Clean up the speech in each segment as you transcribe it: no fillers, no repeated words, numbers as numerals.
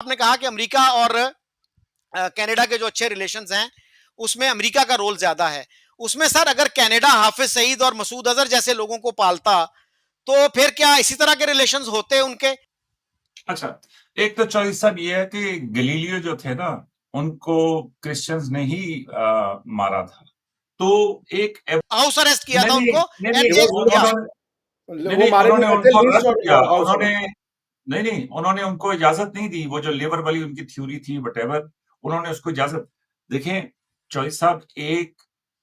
आपने कहा कि अमेरिका और कनाडा के जो अच्छे रिलेशंस हैं उसमें अमेरिका का रोल ज्यादा है। उसमें सर अगर कनाडा हाफिज सईद और मसूद अजहर जैसे लोगों को पालता तो फिर क्या इसी तरह के रिलेशंस होते उनके? अच्छा, एक तो चॉइस साहब ये है कि गलीलियो जो थे ना, उनको क्रिश्चियंस ने ही मारा था। तो एक हाउस अरेस्ट किया नहीं था नहीं उनको नहीं एंड नहीं चेस किया। उन्होंने नहीं वो नहीं मारे नहीं उन्होंने गए थे, उनको लिंच रद्द और किया। हाउस उन्होंने अरेस्ट। नहीं नहीं उन्होंने उनको इजाजत नहीं दी। वो जो लेबर वाली उनकी थ्योरी थी वटेवर, उन्होंने उसको इजाजत। देखें चॉइस साहब, एक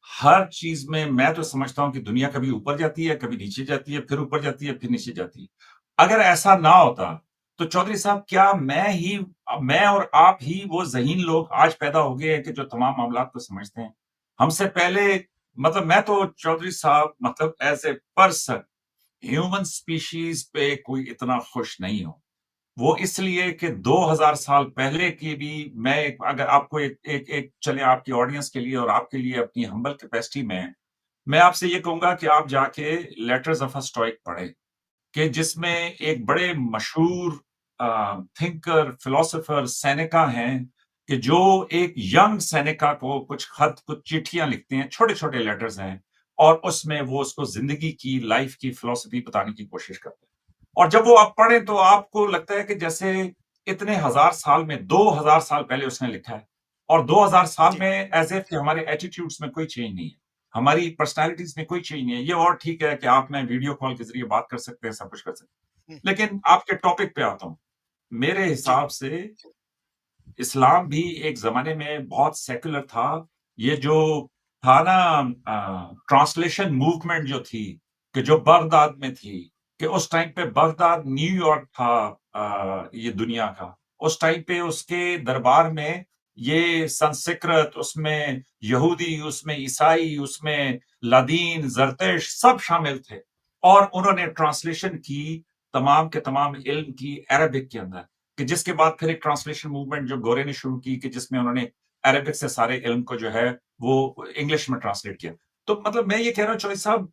हर चीज में मैं तो समझता हूं कि दुनिया कभी ऊपर जाती है, कभी नीचे जाती है, फिर ऊपर जाती है, फिर नीचे जाती है। अगर ऐसा ना होता तो चौधरी साहब क्या मैं और आप ही वो ज़हीन लोग आज पैदा हो गए हैं कि जो तमाम मामलात को समझते हैं। हमसे पहले मतलब मैं तो चौधरी साहब मतलब as a person human species पे कोई इतना खुश नहीं हूं। वो इसलिए कि 2000 साल पहले की भी मैं अगर आपको एक चले आपकी ऑडियंस के लिए और आपके लिए अपनी हम्बल कैपेसिटी में मैं आपसे ये कहूंगा कि आप जाके लेटर्स ऑफ अ स्टोइक पढ़ें, कि जिसमें एक बड़े मशहूर थिंकर फिलोसोफर सेनेका हैं, कि जो एक यंग सेनेका को कुछ खत कुछ चिट्ठियां लिखते हैं, छोटे छोटे लेटर्स हैं, और उसमें वो उसको जिंदगी की लाइफ की फिलोसफी बताने की कोशिश करते हैं। और जब वो आप पढ़ें तो आपको लगता है कि जैसे इतने हजार साल में 2000 साल पहले उसने लिखा है, और 2000 साल जी में एज इफ कि हमारे एटीट्यूड्स में कोई चेंज नहीं है, हमारी पर्सनालिटीज में कोई चेंज नहीं है। ये और ठीक है कि आप मैं वीडियो कॉल के जरिए बात कर सकते हैं, सब कुछ कर सकते हम्म, हैं, लेकिन आपके टॉपिक पे आता हूं। मेरे जी हिसाब से इस्लाम भी एक जमाने में बहुत सेकुलर था। ये जो था ना ट्रांसलेशन मूवमेंट जो थी, कि जो बगदाद में थी, कि उस टाइम पे बगदाद न्यूयॉर्क था ये दुनिया का। उस टाइम पे उसके दरबार में ये संस्कृत, उसमें यहूदी, उसमें ईसाई, उसमें लादीन, जरतेश सब शामिल थे, और उन्होंने ट्रांसलेशन की तमाम के तमाम इल्म की अरबिक के अंदर, कि जिसके बाद फिर एक ट्रांसलेशन मूवमेंट जो गोरे ने शुरू की, कि जिसमें उन्होंने अरबिक से सारे इल्म को जो है वो इंग्लिश में ट्रांसलेट किया। तो मतलब मैं ये कह रहा हूँ चौधरी साहब,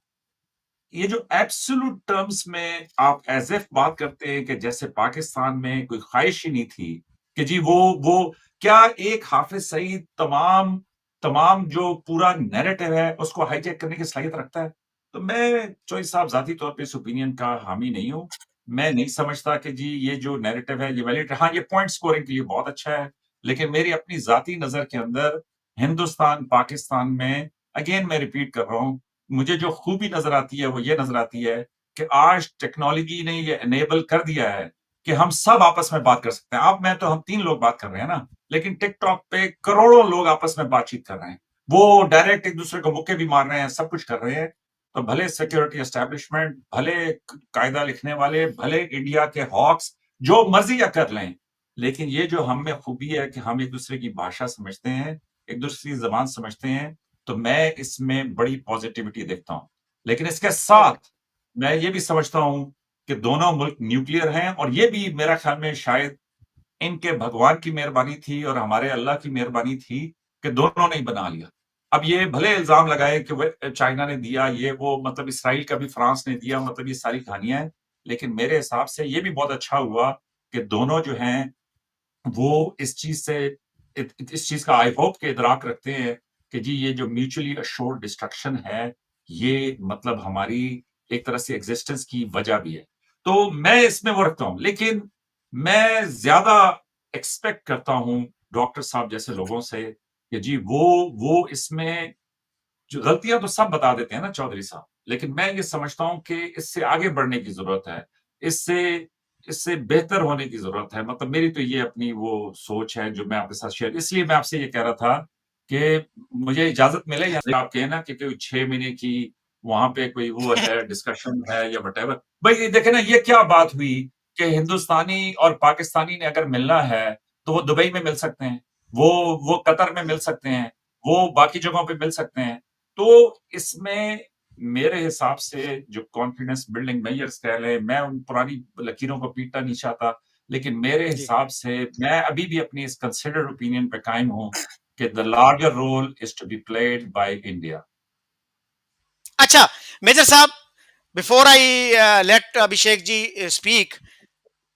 ये जो एब्सोल्यूट टर्म्स में आप एज इफ बात करते हैं कि जैसे पाकिस्तान में कोई ख्वाहिश ही नहीं थी कि जी वो क्या एक हाफिज सईद तमाम तमाम जो पूरा नैरेटिव है उसको हाईजैक करने की सलाहियत रखता है। तो मैं चौधरी साहब जाती तौर पे इस ओपिनियन का हामी नहीं हूं। मैं नहीं समझता कि जी ये जो नैरेटिव है ये वैलिड, हाँ ये पॉइंट स्कोरिंग के लिए बहुत अच्छा है, लेकिन मेरी अपनी जाती नजर के अंदर हिंदुस्तान पाकिस्तान में, अगेन मैं रिपीट कर रहा हूं, मुझे जो खूबी नजर आती है वो ये नजर आती है कि आज टेक्नोलॉजी ने ये एनेबल कर दिया है कि हम सब आपस में बात कर सकते हैं। आप मैं तो हम 3 लोग बात कर रहे हैं ना, लेकिन टिकटॉक पे करोड़ों लोग आपस में बातचीत कर रहे हैं, वो डायरेक्ट एक दूसरे को मुक्के भी मार रहे हैं, सब कुछ कर रहे हैं। तो भले सिक्योरिटी एस्टेब्लिशमेंट, भले कायदा लिखने वाले, भले इंडिया के हॉक्स जो मर्जी या कर लें, लेकिन ये जो हम में खूबी है कि हम एक दूसरे की भाषा समझते हैं, एक दूसरे की जबान समझते हैं, तो मैं इसमें बड़ी पॉजिटिविटी देखता हूं। लेकिन इसके करेक्ट। साथ मैं ये भी समझता हूं कि दोनों मुल्क न्यूक्लियर हैं, और ये भी मेरा ख्याल में शायद इनके भगवान की मेहरबानी थी और हमारे अल्लाह की मेहरबानी थी कि दोनों ने ही बना लिया। अब ये भले इल्जाम लगाए कि चाइना ने दिया, ये वो, मतलब इसराइल का भी फ्रांस ने दिया, मतलब ये सारी कहानियां हैं, लेकिन मेरे हिसाब से ये भी बहुत अच्छा हुआ कि दोनों जो हैं वो इस चीज से इस चीज का आई होप के इदराक रखते हैं कि जी ये जो म्यूचुअली अश्योर्ड डिस्ट्रक्शन है, ये मतलब हमारी एक तरह से एग्जिस्टेंस की वजह भी है। तो मैं इसमें वो रखता हूं, लेकिन मैं ज्यादा एक्सपेक्ट करता हूं डॉक्टर साहब जैसे लोगों से कि जी वो इसमें जो गलतियां तो सब बता देते हैं ना चौधरी साहब, लेकिन मैं ये समझता हूं कि इससे आगे बढ़ने की जरूरत है, इससे इससे बेहतर होने की जरूरत है। मतलब मेरी तो ये अपनी वो सोच है जो मैं आपके साथ शेयर, इसलिए मैं आपसे ये कह रहा था कि मुझे इजाजत मिले या नहीं, आप कहना कि कोई 6 महीने की वहां पे कोई वो है डिस्कशन है या वटेवर। भाई देखे ना ये क्या बात हुई कि हिंदुस्तानी और पाकिस्तानी ने अगर मिलना है तो वो दुबई में मिल सकते हैं, वो कतर में मिल सकते हैं, वो बाकी जगहों पे मिल सकते हैं। तो इसमें मेरे हिसाब से जो कॉन्फिडेंस बिल्डिंग मेजर्स कह लें, मैं उन पुरानी लकीरों को पीटना नहीं चाहता, लेकिन मेरे जी हिसाब से मैं अभी भी अपनी इस कंसिडर्ड ओपिनियन पे कायम हूं कि the larger role is to be played by India. अच्छा मेजर साहब, before I let Abhishek ji speak,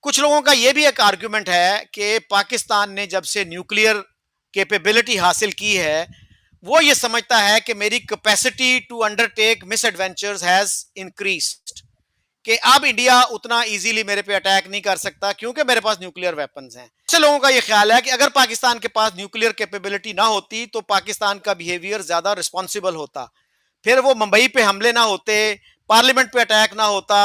कुछ लोगों का यह भी एक आर्ग्यूमेंट है कि पाकिस्तान ने जब से न्यूक्लियर कैपेबिलिटी हासिल की है, वो ये समझता है कि मेरी capacity to undertake misadventures has increased, कि अब इंडिया उतना इजीली मेरे पे अटैक नहीं कर सकता क्योंकि मेरे पास न्यूक्लियर वेपन्स हैं। ऐसे लोगों का ये ख्याल है कि अगर पाकिस्तान के पास न्यूक्लियर कैपेबिलिटी ना होती तो पाकिस्तान का बिहेवियर ज्यादा रिस्पॉन्सिबल होता, फिर वो मुंबई पे हमले ना होते, पार्लियामेंट पे अटैक ना होता,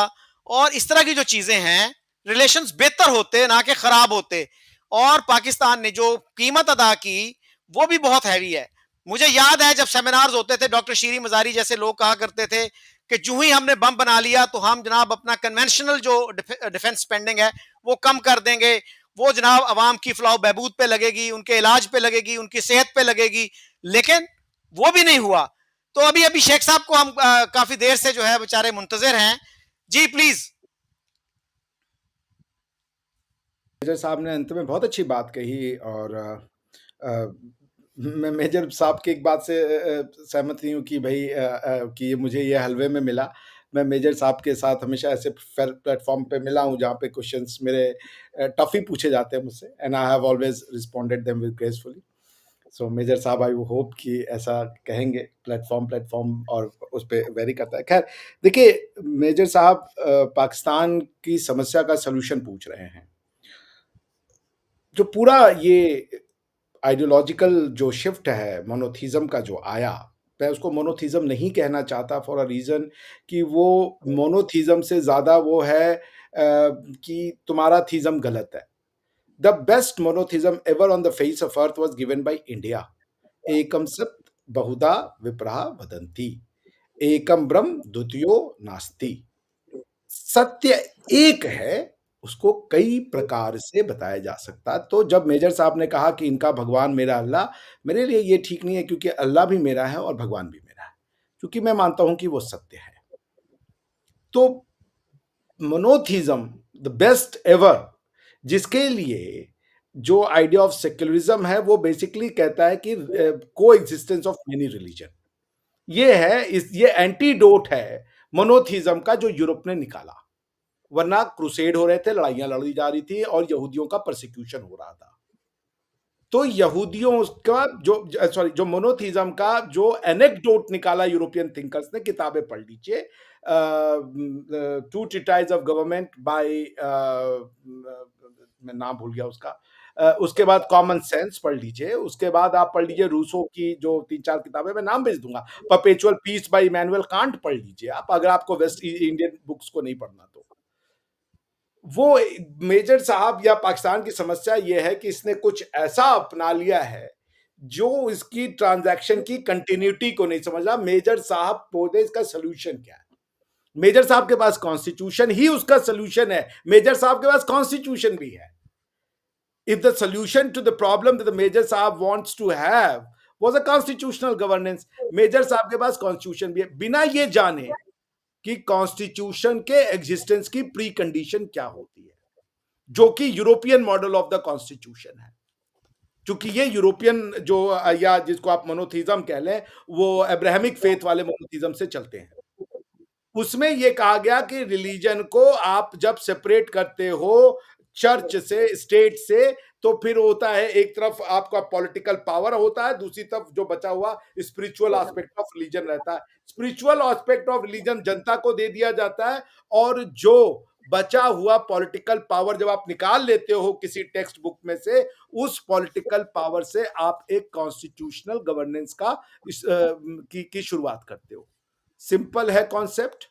और इस तरह की जो चीजें हैं, रिलेशंस बेहतर होते ना कि खराब होते। और पाकिस्तान ने जो कीमत अदा की वो भी बहुत हैवी है। मुझे याद है जब सेमिनार्स होते थे, डॉक्टर शीरी मजारी जैसे लोग कहा करते थे कि जो ही हमने बम बना लिया तो हम जनाब अपना कन्वेंशनल जो डिफेंस स्पेंडिंग है वो कम कर देंगे, वो जनाब अवाम की फलाह बहबूद पे लगेगी, उनके इलाज पे लगेगी, उनकी सेहत पे लगेगी। लेकिन वो भी नहीं हुआ। तो अभी अभी शेख साहब को हम काफी देर से जो है बेचारे मुंतजर हैं। जी प्लीज। मेजर साहब ने अंत में बहुत अच्छी बात कही, और मैं मेजर साहब की एक बात से सहमत नहीं हूँ कि भाई कि मुझे ये हलवे में मिला। मैं मेजर साहब के साथ हमेशा ऐसे प्लेटफॉर्म पे मिला हूँ जहाँ पे क्वेश्चंस मेरे टफ ही पूछे जाते हैं मुझसे, and I have always responded them with gracefully. So major साहब, आई होप कि ऐसा कहेंगे। प्लेटफॉर्म और उस पर वेरी करता है। खैर, देखिए मेजर साहब पाकिस्तान की समस्या का सलूशन पूछ रहे हैं। जो पूरा ये आइडियोलॉजिकल जो शिफ्ट है मोनोथिज्म का जो आया, मैं उसको मोनोथिज्म नहीं कहना चाहता फॉर अ रीज़न कि वो मोनोथिज्म से ज़्यादा वो है कि तुम्हारा थिज्म गलत है। The best monotheism ever on the face of earth was given by India. एकम सत बहुधा विप्रहा वदंती, एकम ब्रह्म द्वितीयो नास्ति। सत्य एक है, उसको कई प्रकार से बताया जा सकता। तो जब मेजर साहब ने कहा कि इनका भगवान मेरा अल्लाह, मेरे लिए ये ठीक नहीं है, क्योंकि अल्लाह भी मेरा है और भगवान भी मेरा है, क्योंकि मैं मानता हूं कि वो सत्य है। तो मोनोथिज्म द बेस्ट एवर, जिसके लिए जो आइडिया ऑफ सेक्युलरिज्म है वो बेसिकली कहता है कि को एग्जिस्टेंस ऑफ मेनी रिलीजन, ये है, ये एंटीडोट है मोनोथिज्म का जो यूरोप ने निकाला। वरना क्रूसेड हो रहे थे, लड़ाइयां लड़ी जा रही थी और यहूदियों का परसिक्यूशन हो रहा था। तो यहूदियों का जो मोनोथिज्म का जो एनेक्डोट निकाला यूरोपियन थिंकर्स ने, किताबें पढ़ लीजिए, two treatise of government by, मैं नाम भूल गया उसका, उसके बाद कॉमन सेंस पढ़ लीजिए, उसके बाद आप पढ़ लीजिए रूसो की जो 3-4 किताबें, मैं नाम भेज दूंगा, perpetual peace by Immanuel Kant पढ़ लीजिए आप, अगर आपको वेस्ट इंडियन बुक्स को नहीं पढ़ना तो। वो मेजर साहब या पाकिस्तान की समस्या यह है कि इसने कुछ ऐसा अपना लिया है जो इसकी ट्रांजैक्शन की कंटिन्यूटी को नहीं समझ रहा। मेजर साहब बोलते इसका सोल्यूशन क्या है? मेजर साहब के पास कॉन्स्टिट्यूशन ही उसका सोल्यूशन है। मेजर साहब के पास कॉन्स्टिट्यूशन भी है। If the solution to the problem that the Major Saab wants to have was a constitutional governance, major साहब के पास कॉन्स्टिट्यूशन भी है, बिना ये जाने कि कॉन्स्टिट्यूशन के एग्जिस्टेंस की प्री कंडीशन क्या होती है, जो कि European model of the constitution है। क्योंकि ये यूरोपियन जो, या जिसको आप मोनोथिज्म कह लें, वो अब्राहमिक फेथ वाले मोनोथिज्म से चलते हैं। उसमें यह कहा गया कि रिलीजन को आप जब सेपरेट करते हो चर्च से, स्टेट से, तो फिर होता है एक तरफ आपका पॉलिटिकल पावर होता है, दूसरी तरफ जो बचा हुआ स्पिरिचुअल एस्पेक्ट ऑफ रिलीजन रहता है। स्पिरिचुअल एस्पेक्ट ऑफ रिलीजन जनता को दे दिया जाता है, और जो बचा हुआ पॉलिटिकल पावर जब आप निकाल लेते हो किसी टेक्स्ट बुक में से, उस पॉलिटिकल पावर से आप एक कॉन्स्टिट्यूशनल गवर्नेंस का की शुरुआत करते हो। सिंपल है कॉन्सेप्ट।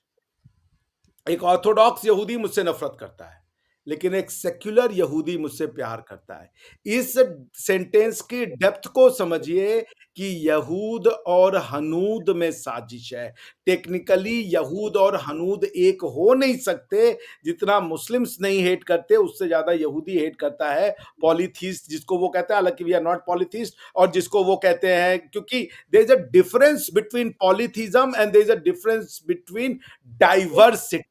एक ऑर्थोडॉक्स यहूदी मुझसे नफरत करता है, लेकिन एक सेक्युलर यहूदी मुझसे प्यार करता है। इस सेंटेंस की डेप्थ को समझिए कि यहूद और हनूद में साजिश है। टेक्निकली यहूद और हनूद एक हो नहीं सकते। जितना मुस्लिम्स नहीं हेट करते, उससे ज्यादा यहूदी हेट करता है पॉलीथीस्ट, जिसको वो कहते हैं, हालांकि वी आर नॉट पॉलीथीस्ट, और जिसको वो कहते हैं, क्योंकि there is a difference between polytheism and there is a difference between diversity.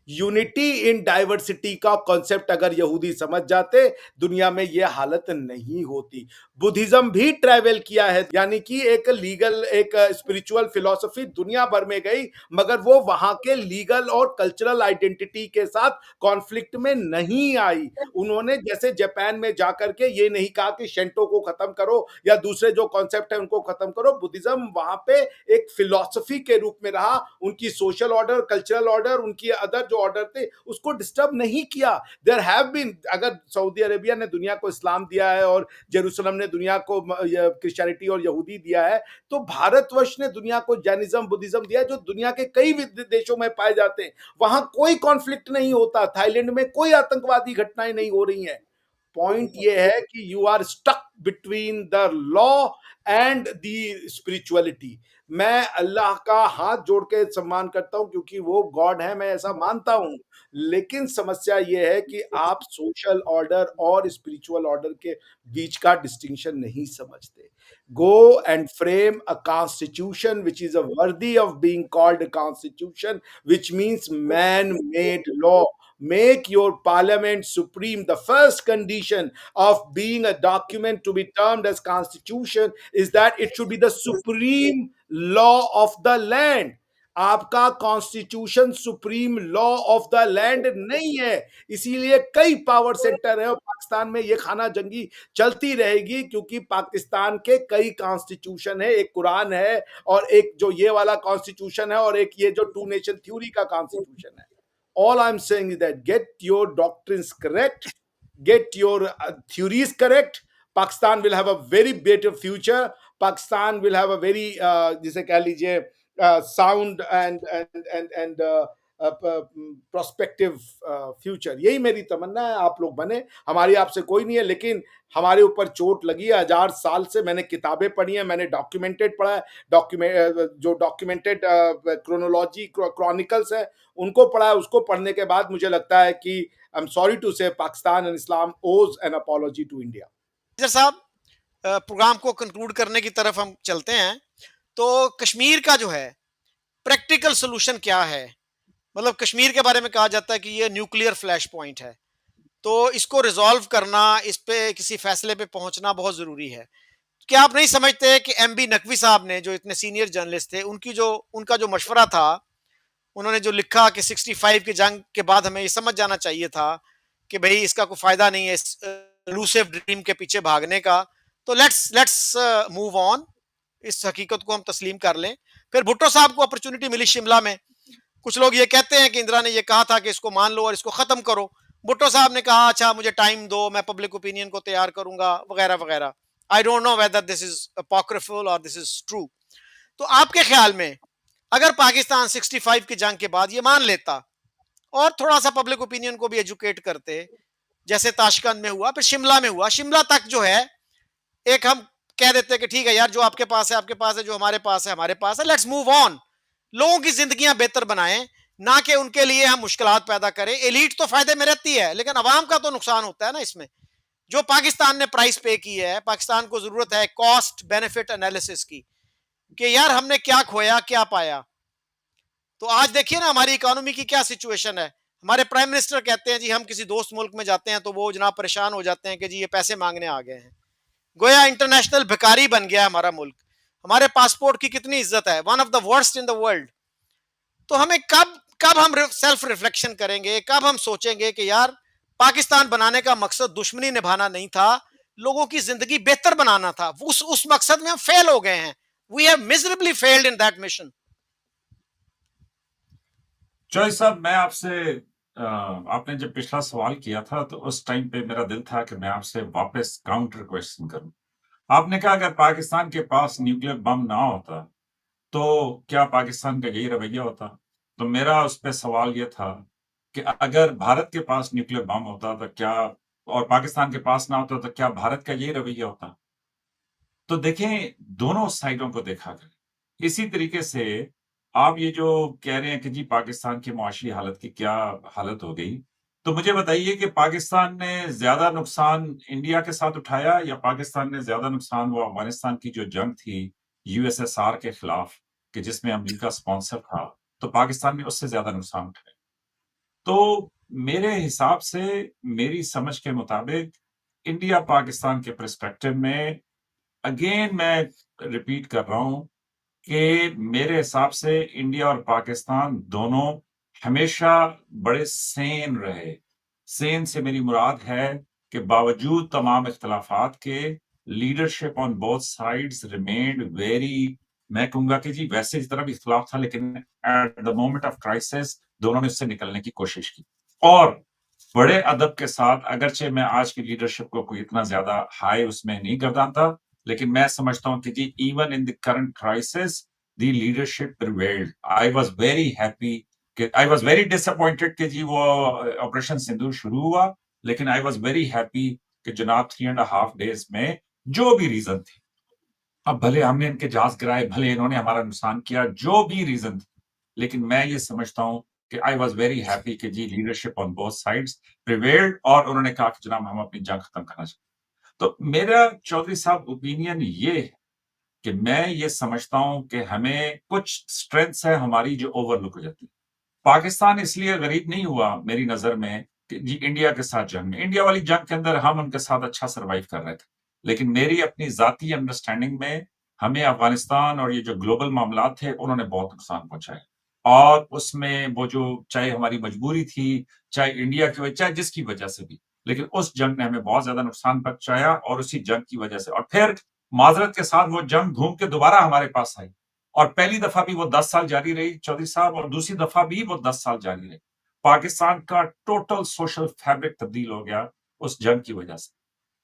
Unity in diversity का कॉन्सेप्ट अगर यहूदी समझ जाते, दुनिया में यह हालत नहीं होती। बुद्धिज्म भी ट्रैवल किया है, यानी कि एक लीगल, एक स्पिरिचुअल फिलॉसफी दुनिया भर में गई, मगर वो वहां के लीगल और कल्चरल आइडेंटिटी के साथ कॉन्फ्लिक्ट में नहीं आई। उन्होंने जैसे जापान में जाकर के ये नहीं कहा कि शेंटो को खत्म करो या दूसरे जो कॉन्सेप्ट है उनको खत्म करो। बुद्धिज्म वहां पे एक फिलॉसफी के रूप में रहा, उनकी सोशल ऑर्डर, कल्चरल ऑर्डर, उनकी अदर जो ऑर्डर थे उसको डिस्टर्ब नहीं किया। देयर हैव बीन, अगर सऊदी अरेबिया ने दुनिया को इस्लाम दिया है और जेरूसलम ने दुनिया को क्रिश्चियनिटी और यहूदी दिया है, तो भारतवर्ष ने दुनिया को जैनिज्म, बुद्धिज्म दिया है, जो दुनिया के कई देशों में पाए जाते हैं। वहां कोई कॉन्फ्लिक्ट नहीं होता, थाईलैंड में कोई आतंकवादी घटनाएं नहीं हो रही हैं। पॉइंट ये है कि you are stuck between the law and the spirituality. मैं अल्लाह का हाथ जोड़ के सम्मान करता हूं क्योंकि वो गॉड है, मैं ऐसा मानता हूं। लेकिन समस्या ये है कि आप सोशल ऑर्डर और स्पिरिचुअल ऑर्डर के बीच का डिस्टिंक्शन नहीं समझते। Go and frame a constitution which is worthy of being called a constitution, which means man-made law. Make your parliament supreme. The first condition of being a document to be termed as constitution is that it should be the supreme law of the land. आपका constitution supreme law of the land नहीं है, इसीलिए कई power centre है और पाकिस्तान में ये खाना जंगी चलती रहेगी, क्योंकि पाकिस्तान के कई कॉन्स्टिट्यूशन है, एक कुरान है और एक जो ये वाला कॉन्स्टिट्यूशन है और एक ये जो टू नेशन थ्योरी का कॉन्स्टिट्यूशन है। All I'm saying is that get your doctrines correct, get your theories correct. Pakistan will have a very better future. Pakistan will have a very जिसे कह लीजिए साउंड एंड प्रोस्पेक्टिव फ्यूचर। यही मेरी तमन्ना है, आप लोग बने। हमारी आपसे कोई नहीं है, लेकिन हमारे ऊपर चोट लगी है 1000 साल से। मैंने किताबें पढ़ी हैं, मैंने डॉक्यूमेंटेड पढ़ा है, जो डॉक्यूमेंटेड क्रोनोलॉजी क्रॉनिकल्स है उनको पढ़ा है। उसको पढ़ने के बाद मुझे लगता है कि आई एम सॉरी टू से पाकिस्तान एंड इस्लाम ओज एन अपॉलॉजी टू इंडिया। साहब, प्रोग्राम को कंक्लूड करने की तरफ हम चलते हैं। तो कश्मीर का जो है प्रैक्टिकल सोल्यूशन क्या है? मतलब कश्मीर के बारे में कहा जाता है कि ये न्यूक्लियर फ्लैश पॉइंट है, तो इसको रिजॉल्व करना, इस पे किसी फैसले पे पहुंचना बहुत जरूरी है। क्या आप नहीं समझते कि एमबी नकवी साहब ने, जो इतने सीनियर जर्नलिस्ट थे, उनका जो मशवरा था, उन्होंने जो लिखा कि 65 की जंग के बाद हमें ये समझ जाना चाहिए था कि भाई इसका कोई फायदा नहीं है इस इलूसिव ड्रीम के पीछे भागने का, तो लेट्स मूव ऑन, इस हकीकत को हम तस्लीम कर लें। फिर भुट्टो साहब को अपॉर्चुनिटी मिली शिमला में। कुछ लोग ये कहते हैं कि इंदिरा ने ये कहा था कि इसको मान लो और इसको खत्म करो। भुट्टो साहब ने कहा अच्छा मुझे टाइम दो, मैं पब्लिक ओपिनियन को तैयार करूंगा, वगैरह वगैरह। I don't know whether this is apocryphal और दिस इज ट्रू। तो आपके ख्याल में अगर पाकिस्तान 65 की जंग के बाद ये मान लेता और थोड़ा सा पब्लिक ओपिनियन को भी एजुकेट करते, जैसे ताशकंद में हुआ, फिर शिमला में हुआ, शिमला तक जो है एक हम कह देते कि ठीक है यार, जो आपके पास है आपके पास है, जो हमारे पास है हमारे पास है, लेट्स मूव ऑन। लोगों की जिंदगियां बेहतर बनाएं, ना कि उनके लिए हम मुश्किलात पैदा करें। एलीट तो फायदे में रहती है, लेकिन अवाम का तो नुकसान होता है ना इसमें। जो पाकिस्तान ने प्राइस पे की है, पाकिस्तान को जरूरत है कॉस्ट बेनिफिट एनालिसिस की, कि यार हमने क्या खोया क्या पाया। तो आज देखिए ना हमारी इकोनॉमी की क्या सिचुएशन है। हमारे प्राइम मिनिस्टर कहते हैं जी हम किसी दोस्त मुल्क में जाते हैं तो वो जनाब परेशान हो जाते हैं कि जी ये पैसे मांगने आ गए हैं। गोया इंटरनेशनल भिखारी बन गया हमारा मुल्क। हमारे पासपोर्ट की कितनी इज्जत है, one of the worst in the world. तो हमें कब हम सेल्फ रिफ्लेक्शन करेंगे, कब हम सोचेंगे कि यार पाकिस्तान बनाने का मकसद दुश्मनी निभाना नहीं था, लोगों की जिंदगी बेहतर बनाना था। उस मकसद में हम फेल हो गए हैं। We have miserably failed in that mission. Joy साहब, मैं आपसे आपने जब पिछला सवाल किया था तो उस टाइम पे मेरा दिल था कि मैं आपसे वापस काउंटर क्वेश्चन करूं। आपने कहा अगर पाकिस्तान के पास न्यूक्लियर बम ना होता तो क्या पाकिस्तान का यही रवैया होता? तो मेरा उस पर सवाल यह था कि अगर भारत के पास न्यूक्लियर बम होता तो क्या, और पाकिस्तान के पास ना होता तो क्या भारत का यही रवैया होता? तो देखें, दोनों साइडों को देखा करें। इसी तरीके से आप ये जो कह रहे हैं कि जी पाकिस्तान की मुआशी हालत की क्या हालत हो गई, तो मुझे बताइए कि पाकिस्तान ने ज्यादा नुकसान इंडिया के साथ उठाया या पाकिस्तान ने ज्यादा नुकसान वो अफगानिस्तान की जो जंग थी यूएसएसआर के खिलाफ, कि जिसमें अमेरिका स्पॉन्सर था, तो पाकिस्तान ने उससे ज्यादा नुकसान उठाया? तो मेरे हिसाब से, मेरी समझ के मुताबिक इंडिया पाकिस्तान के पर्सपेक्टिव में, अगेन मैं रिपीट कर रहा हूँ कि मेरे हिसाब से इंडिया और पाकिस्तान दोनों हमेशा बड़े सेन रहे। सेन से मेरी मुराद है कि बावजूद तमाम इख्तिलाफात के leadership on both sides remained very, मैं कहूँगा कि जी वैसे इस तरह भी इख्तिलाफ था, लेकिन at the moment of crisis दोनों ने उससे निकलने की कोशिश की। और बड़े अदब के साथ, अगरचे मैं आज की लीडरशिप को कोई इतना ज़्यादा हाई उसमें नहीं गर्दानता, लेकिन मैं समझता हूँ कि जी even in the current crisis the leadership prevailed. I was very happy कि आई वाज़ वेरी डिसअपॉइंटेड कि जी वो ऑपरेशन सिंदूर शुरू हुआ, लेकिन आई वाज़ वेरी हैप्पी कि जनाब 3 एंड अ हाफ डेज़ में जो भी रीज़न थी, अब भले हमने इनके जहाज़ गिराए, भले इन्होंने हमारा नुकसान किया, जो भी रीज़न थी, लेकिन मैं ये समझता हूँ कि आई वाज़ वेरी हैप्पी कि जी leadership on both sides prevailed और उन्होंने कहा कि जनाब हम अपनी जंग खत्म करना चाहते हैं। तो मेरा चौधरी साहब ओपिनियन ये है कि मैं ये समझता हूँ कि हमें कुछ स्ट्रेंथ्स है हमारी जो ओवरलुक हो जाती है। पाकिस्तान इसलिए गरीब नहीं हुआ मेरी नज़र में कि जी इंडिया के साथ जंग में, इंडिया वाली जंग के अंदर हम उनके साथ अच्छा सर्वाइव कर रहे थे। लेकिन मेरी अपनी ज़ाती अंडरस्टैंडिंग में हमें अफ़गानिस्तान और ये जो ग्लोबल मामलात थे, उन्होंने बहुत नुकसान पहुँचाए। और उसमें वो जो चाहे हमारी मजबूरी थी, चाहे इंडिया की वजह, चाहे जिसकी वजह से भी, लेकिन उस जंग ने हमें बहुत ज़्यादा नुकसान पहुँचाया और उसी जंग की वजह से, और फिर माज़रत के साथ वो जंग घूम के दोबारा हमारे पास आई। और पहली दफा भी वो 10 साल जारी रही चौधरी साहब, और दूसरी दफा भी वो 10 साल जारी रही। पाकिस्तान का टोटल सोशल फैब्रिक तब्दील हो गया उस जंग की वजह से।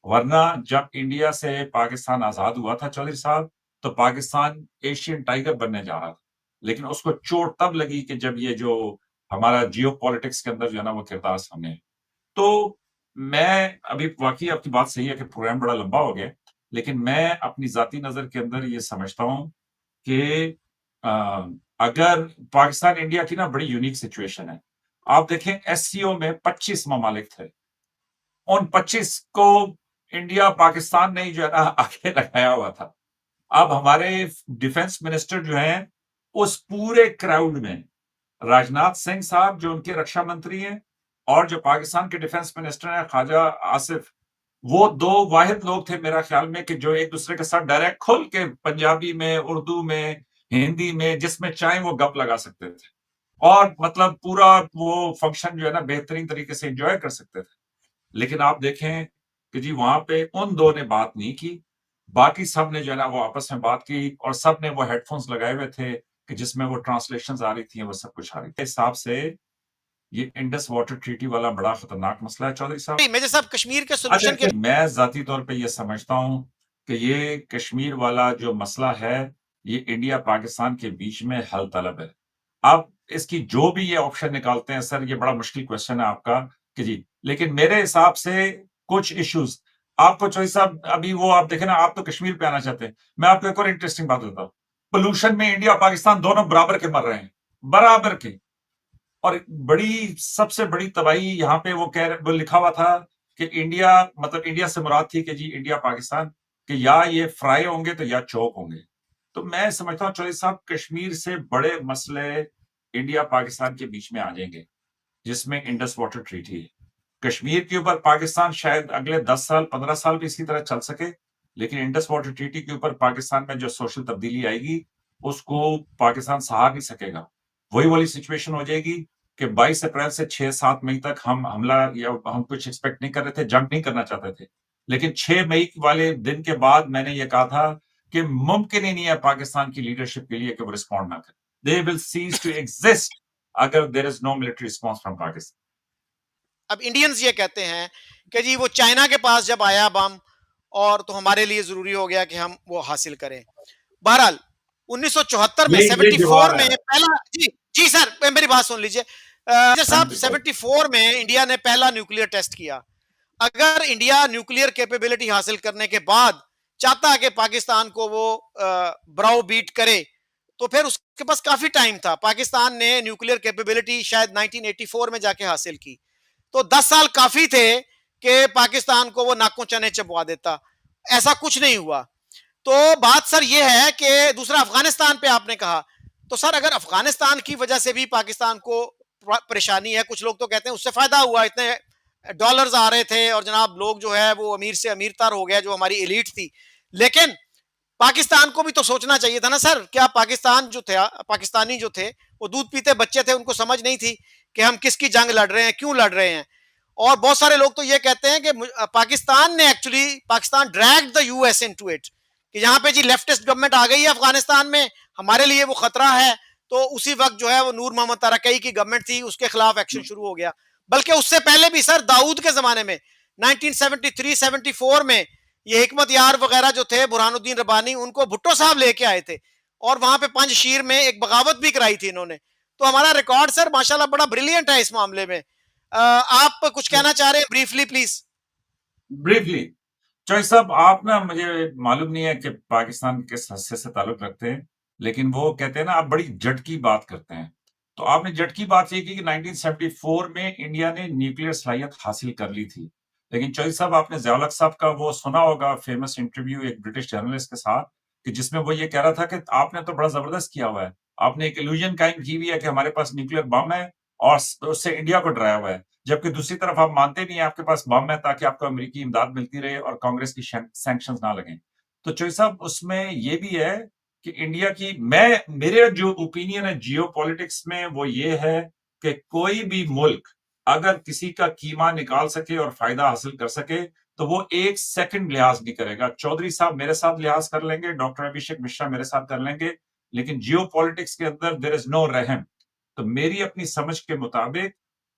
वरना जब इंडिया से पाकिस्तान आजाद हुआ था चौधरी साहब, तो पाकिस्तान एशियन टाइगर बनने जा रहा था। लेकिन उसको चोट तब लगी कि जब ये जो हमारा जियो पॉलिटिक्स के अंदर जो है ना वो किरदार सामने आया। तो मैं अभी वाकई आपकी बात सही है कि प्रोग्राम बड़ा लंबा हो गया, लेकिन मैं अपनी जाती नजर के अंदर ये समझता हूँ कि अ, अगर पाकिस्तान इंडिया की ना बड़ी यूनिक सिचुएशन है। आप देखें एससीओ में 25 ममालिक थे। उन 25 को इंडिया, पाकिस्तान ने ही जो है ना आगे लगाया हुआ था। अब हमारे डिफेंस मिनिस्टर जो हैं, उस पूरे क्राउड में राजनाथ सिंह साहब जो उनके रक्षा मंत्री हैं, और जो पाकिस्तान के डिफेंस मिनिस्टर हैं ख्वाजा आसिफ, वो 2 वाहिद लोग थे मेरा ख्याल में कि जो एक-दूसरे के साथ डायरेक्ट खुल के पंजाबी में, उर्दू में, हिंदी में, जिसमें चाहें वो गप लगा सकते थे। और मतलब पूरा वो फंक्शन जो है ना बेहतरीन तरीके से एन्जॉय कर सकते थे। लेकिन आप देखें कि जी वहाँ पे उन 2 ने बात नहीं की। बाकी सब ने जो है ना वो आपस में बात की, और सब ने वो हेडफ़ोन्स लगाए हुए थे कि जिसमें वो ट्रांसलेशंस आ रही थी, वो सब कुछ आ रही थी। इस हिसाब से ये इंडस वाटर ट्रीटी वाला बड़ा खतरनाक मसला है चौधरी साहब। मेजर साहब कश्मीर के अच्छा, सोल्यूशन के मैं ज़ाती तौर पे ये समझता हूँ कि ये कश्मीर वाला जो मसला है, ये इंडिया पाकिस्तान के बीच में हल तलब है। अब इसकी जो भी ये ऑप्शन निकालते हैं सर, ये बड़ा मुश्किल क्वेश्चन है आपका कि जी, लेकिन मेरे हिसाब से कुछ इश्यूज़ आपको चौधरी साहब, अभी वो आप देखें ना, आप तो कश्मीर पे आना चाहते हैं। मैं आपको एक और इंटरेस्टिंग बात बताता हूँ। पॉल्यूशन में इंडिया और पाकिस्तान दोनों बराबर के मर रहे हैं, बराबर के। और बड़ी सबसे बड़ी तबाही यहाँ पे वो लिखा हुआ था कि इंडिया, मतलब इंडिया से मुराद थी कि जी इंडिया पाकिस्तान, कि या ये फ्राई होंगे तो या चोक होंगे। तो मैं समझता हूँ चौधरी साहब कश्मीर से बड़े मसले इंडिया पाकिस्तान के बीच में आ जाएंगे, जिसमें इंडस वाटर ट्रीटी है। कश्मीर के ऊपर पाकिस्तान शायद अगले 10 साल 15 साल भी इसी तरह चल सके, लेकिन इंडस वाटर ट्रीटी के ऊपर पाकिस्तान में जो सोशल तब्दीली आएगी, उसको पाकिस्तान सहा नहीं सकेगा। वही वाली सिचुएशन हो जाएगी कि 22 अप्रैल से 6-7 मई तक हम हमला या हम कुछ एक्सपेक्ट नहीं कर रहे थे, जंग नहीं करना चाहते थे। लेकिन 6 मई वाले दिन के बाद मैंने ये कहा था कि मुमकिन ही नहीं है पाकिस्तान की लीडरशिप के लिए कि वो रिस्पॉन्ड ना करे। They will cease to exist अगर there is no military response from Pakistan. अब इंडियंस ये कहते हैं कि जी वो चाइना के पास जब आया बम, और तो हमारे लिए जरूरी हो गया कि हम वो हासिल करें। बहरहाल 1974 में, ये 74 जवाब में है। पहला, जी जी सर मेरी बात सुन लीजिए। हाँ साहब जी, 74 में इंडिया ने पहला न्यूक्लियर टेस्ट किया। अगर इंडिया न्यूक्लियर कैपेबिलिटी हासिल करने के बाद चाहता है कि पाकिस्तान को वो ब्राउ बीट करे, तो फिर उसके पास काफी टाइम था। पाकिस्तान ने न्यूक्लियर कैपेबिलिटी शायद 1984 में जाके हासिल की, तो 10 साल काफी थे कि पाकिस्तान को वो नाकों चने चबवा देता। ऐसा कुछ नहीं हुआ। तो बात सर ये है कि दूसरा अफगानिस्तान पे आपने कहा, तो सर अगर अफगानिस्तान की वजह से भी पाकिस्तान को परेशानी है, कुछ लोग तो कहते हैं उससे फायदा हुआ, इतने डॉलर्स आ रहे थे और जनाब लोग जो है वो अमीर से अमीर तर हो गया, जो हमारी एलीट थी। लेकिन पाकिस्तान को भी तो सोचना चाहिए था ना सर। क्या पाकिस्तान जो थे, पाकिस्तानी जो थे वो दूध पीते बच्चे थे, उनको समझ नहीं थी कि हम किसकी जंग लड़ रहे हैं, क्यों लड़ रहे हैं। और बहुत सारे लोग तो ये कहते हैं कि पाकिस्तान ने actually, Pakistan dragged the US into it, कि यहाँ पे जी लेफ्टिस्ट गवर्नमेंट आ गई है अफगानिस्तान में, हमारे लिए वो खतरा है। तो उसी वक्त जो है वो नूर मोहम्मद तारकई की गवर्नमेंट थी, उसके खिलाफ एक्शन शुरू हो गया। बल्कि उससे पहले भी सर, दाऊद के जमाने में 1973-74 में ये हिकमत यार वगैरह जो थे, बुरहानुद्दीन रब्बानी, उनको भुट्टो साहब लेके आए थे और वहां पे पंजशीर में एक बगावत भी कराई थी इन्होंने। तो हमारा रिकॉर्ड सर माशाल्लाह बड़ा ब्रिलियंट है इस मामले में। आप कुछ कहना चाह रहे हैं ब्रीफली प्लीज? ब्रीफली, चॉइस साहब, आप ना, मुझे मालूम नहीं है कि पाकिस्तान किस हिस्से से ताल्लुक रखते हैं, लेकिन वो कहते हैं ना, आप बड़ी जट की बात करते हैं। तो आपने जट की बात ये की कि 1974 में इंडिया ने न्यूक्लियर सलाहियत हासिल कर ली थी। लेकिन चॉइस साहब, आपने ज़िया-उल-हक साहब का वो सुना होगा फेमस इंटरव्यू एक ब्रिटिश जर्नलिस्ट के साथ, कि जिसमें वो ये कह रहा था कि आपने तो बड़ा ज़बरदस्त किया हुआ है। आपने एक इल्यूजन कायम की हुई है कि हमारे पास न्यूक्लियर बम है और उससे इंडिया को डराया हुआ है। जबकि दूसरी तरफ आप मानते नहीं है आपके पास बम है ताकि आपको अमेरिकी इमदाद मिलती रहे और कांग्रेस की सैंक्शंस ना लगें। तो चोई साहब, उसमें ये भी है कि इंडिया की, मेरे जो ओपिनियन है जियोपॉलिटिक्स में वो ये है कि कोई भी मुल्क अगर किसी का कीमा निकाल सके और फायदा हासिल कर सके तो वो एक सेकंड लिहाज नहीं करेगा। चौधरी साहब मेरे साथ लिहाज कर लेंगे, डॉक्टर अभिषेक मिश्रा मेरे साथ कर लेंगे, लेकिन जियोपॉलिटिक्स के अंदर देयर इज नो रहम। तो मेरी अपनी समझ के मुताबिक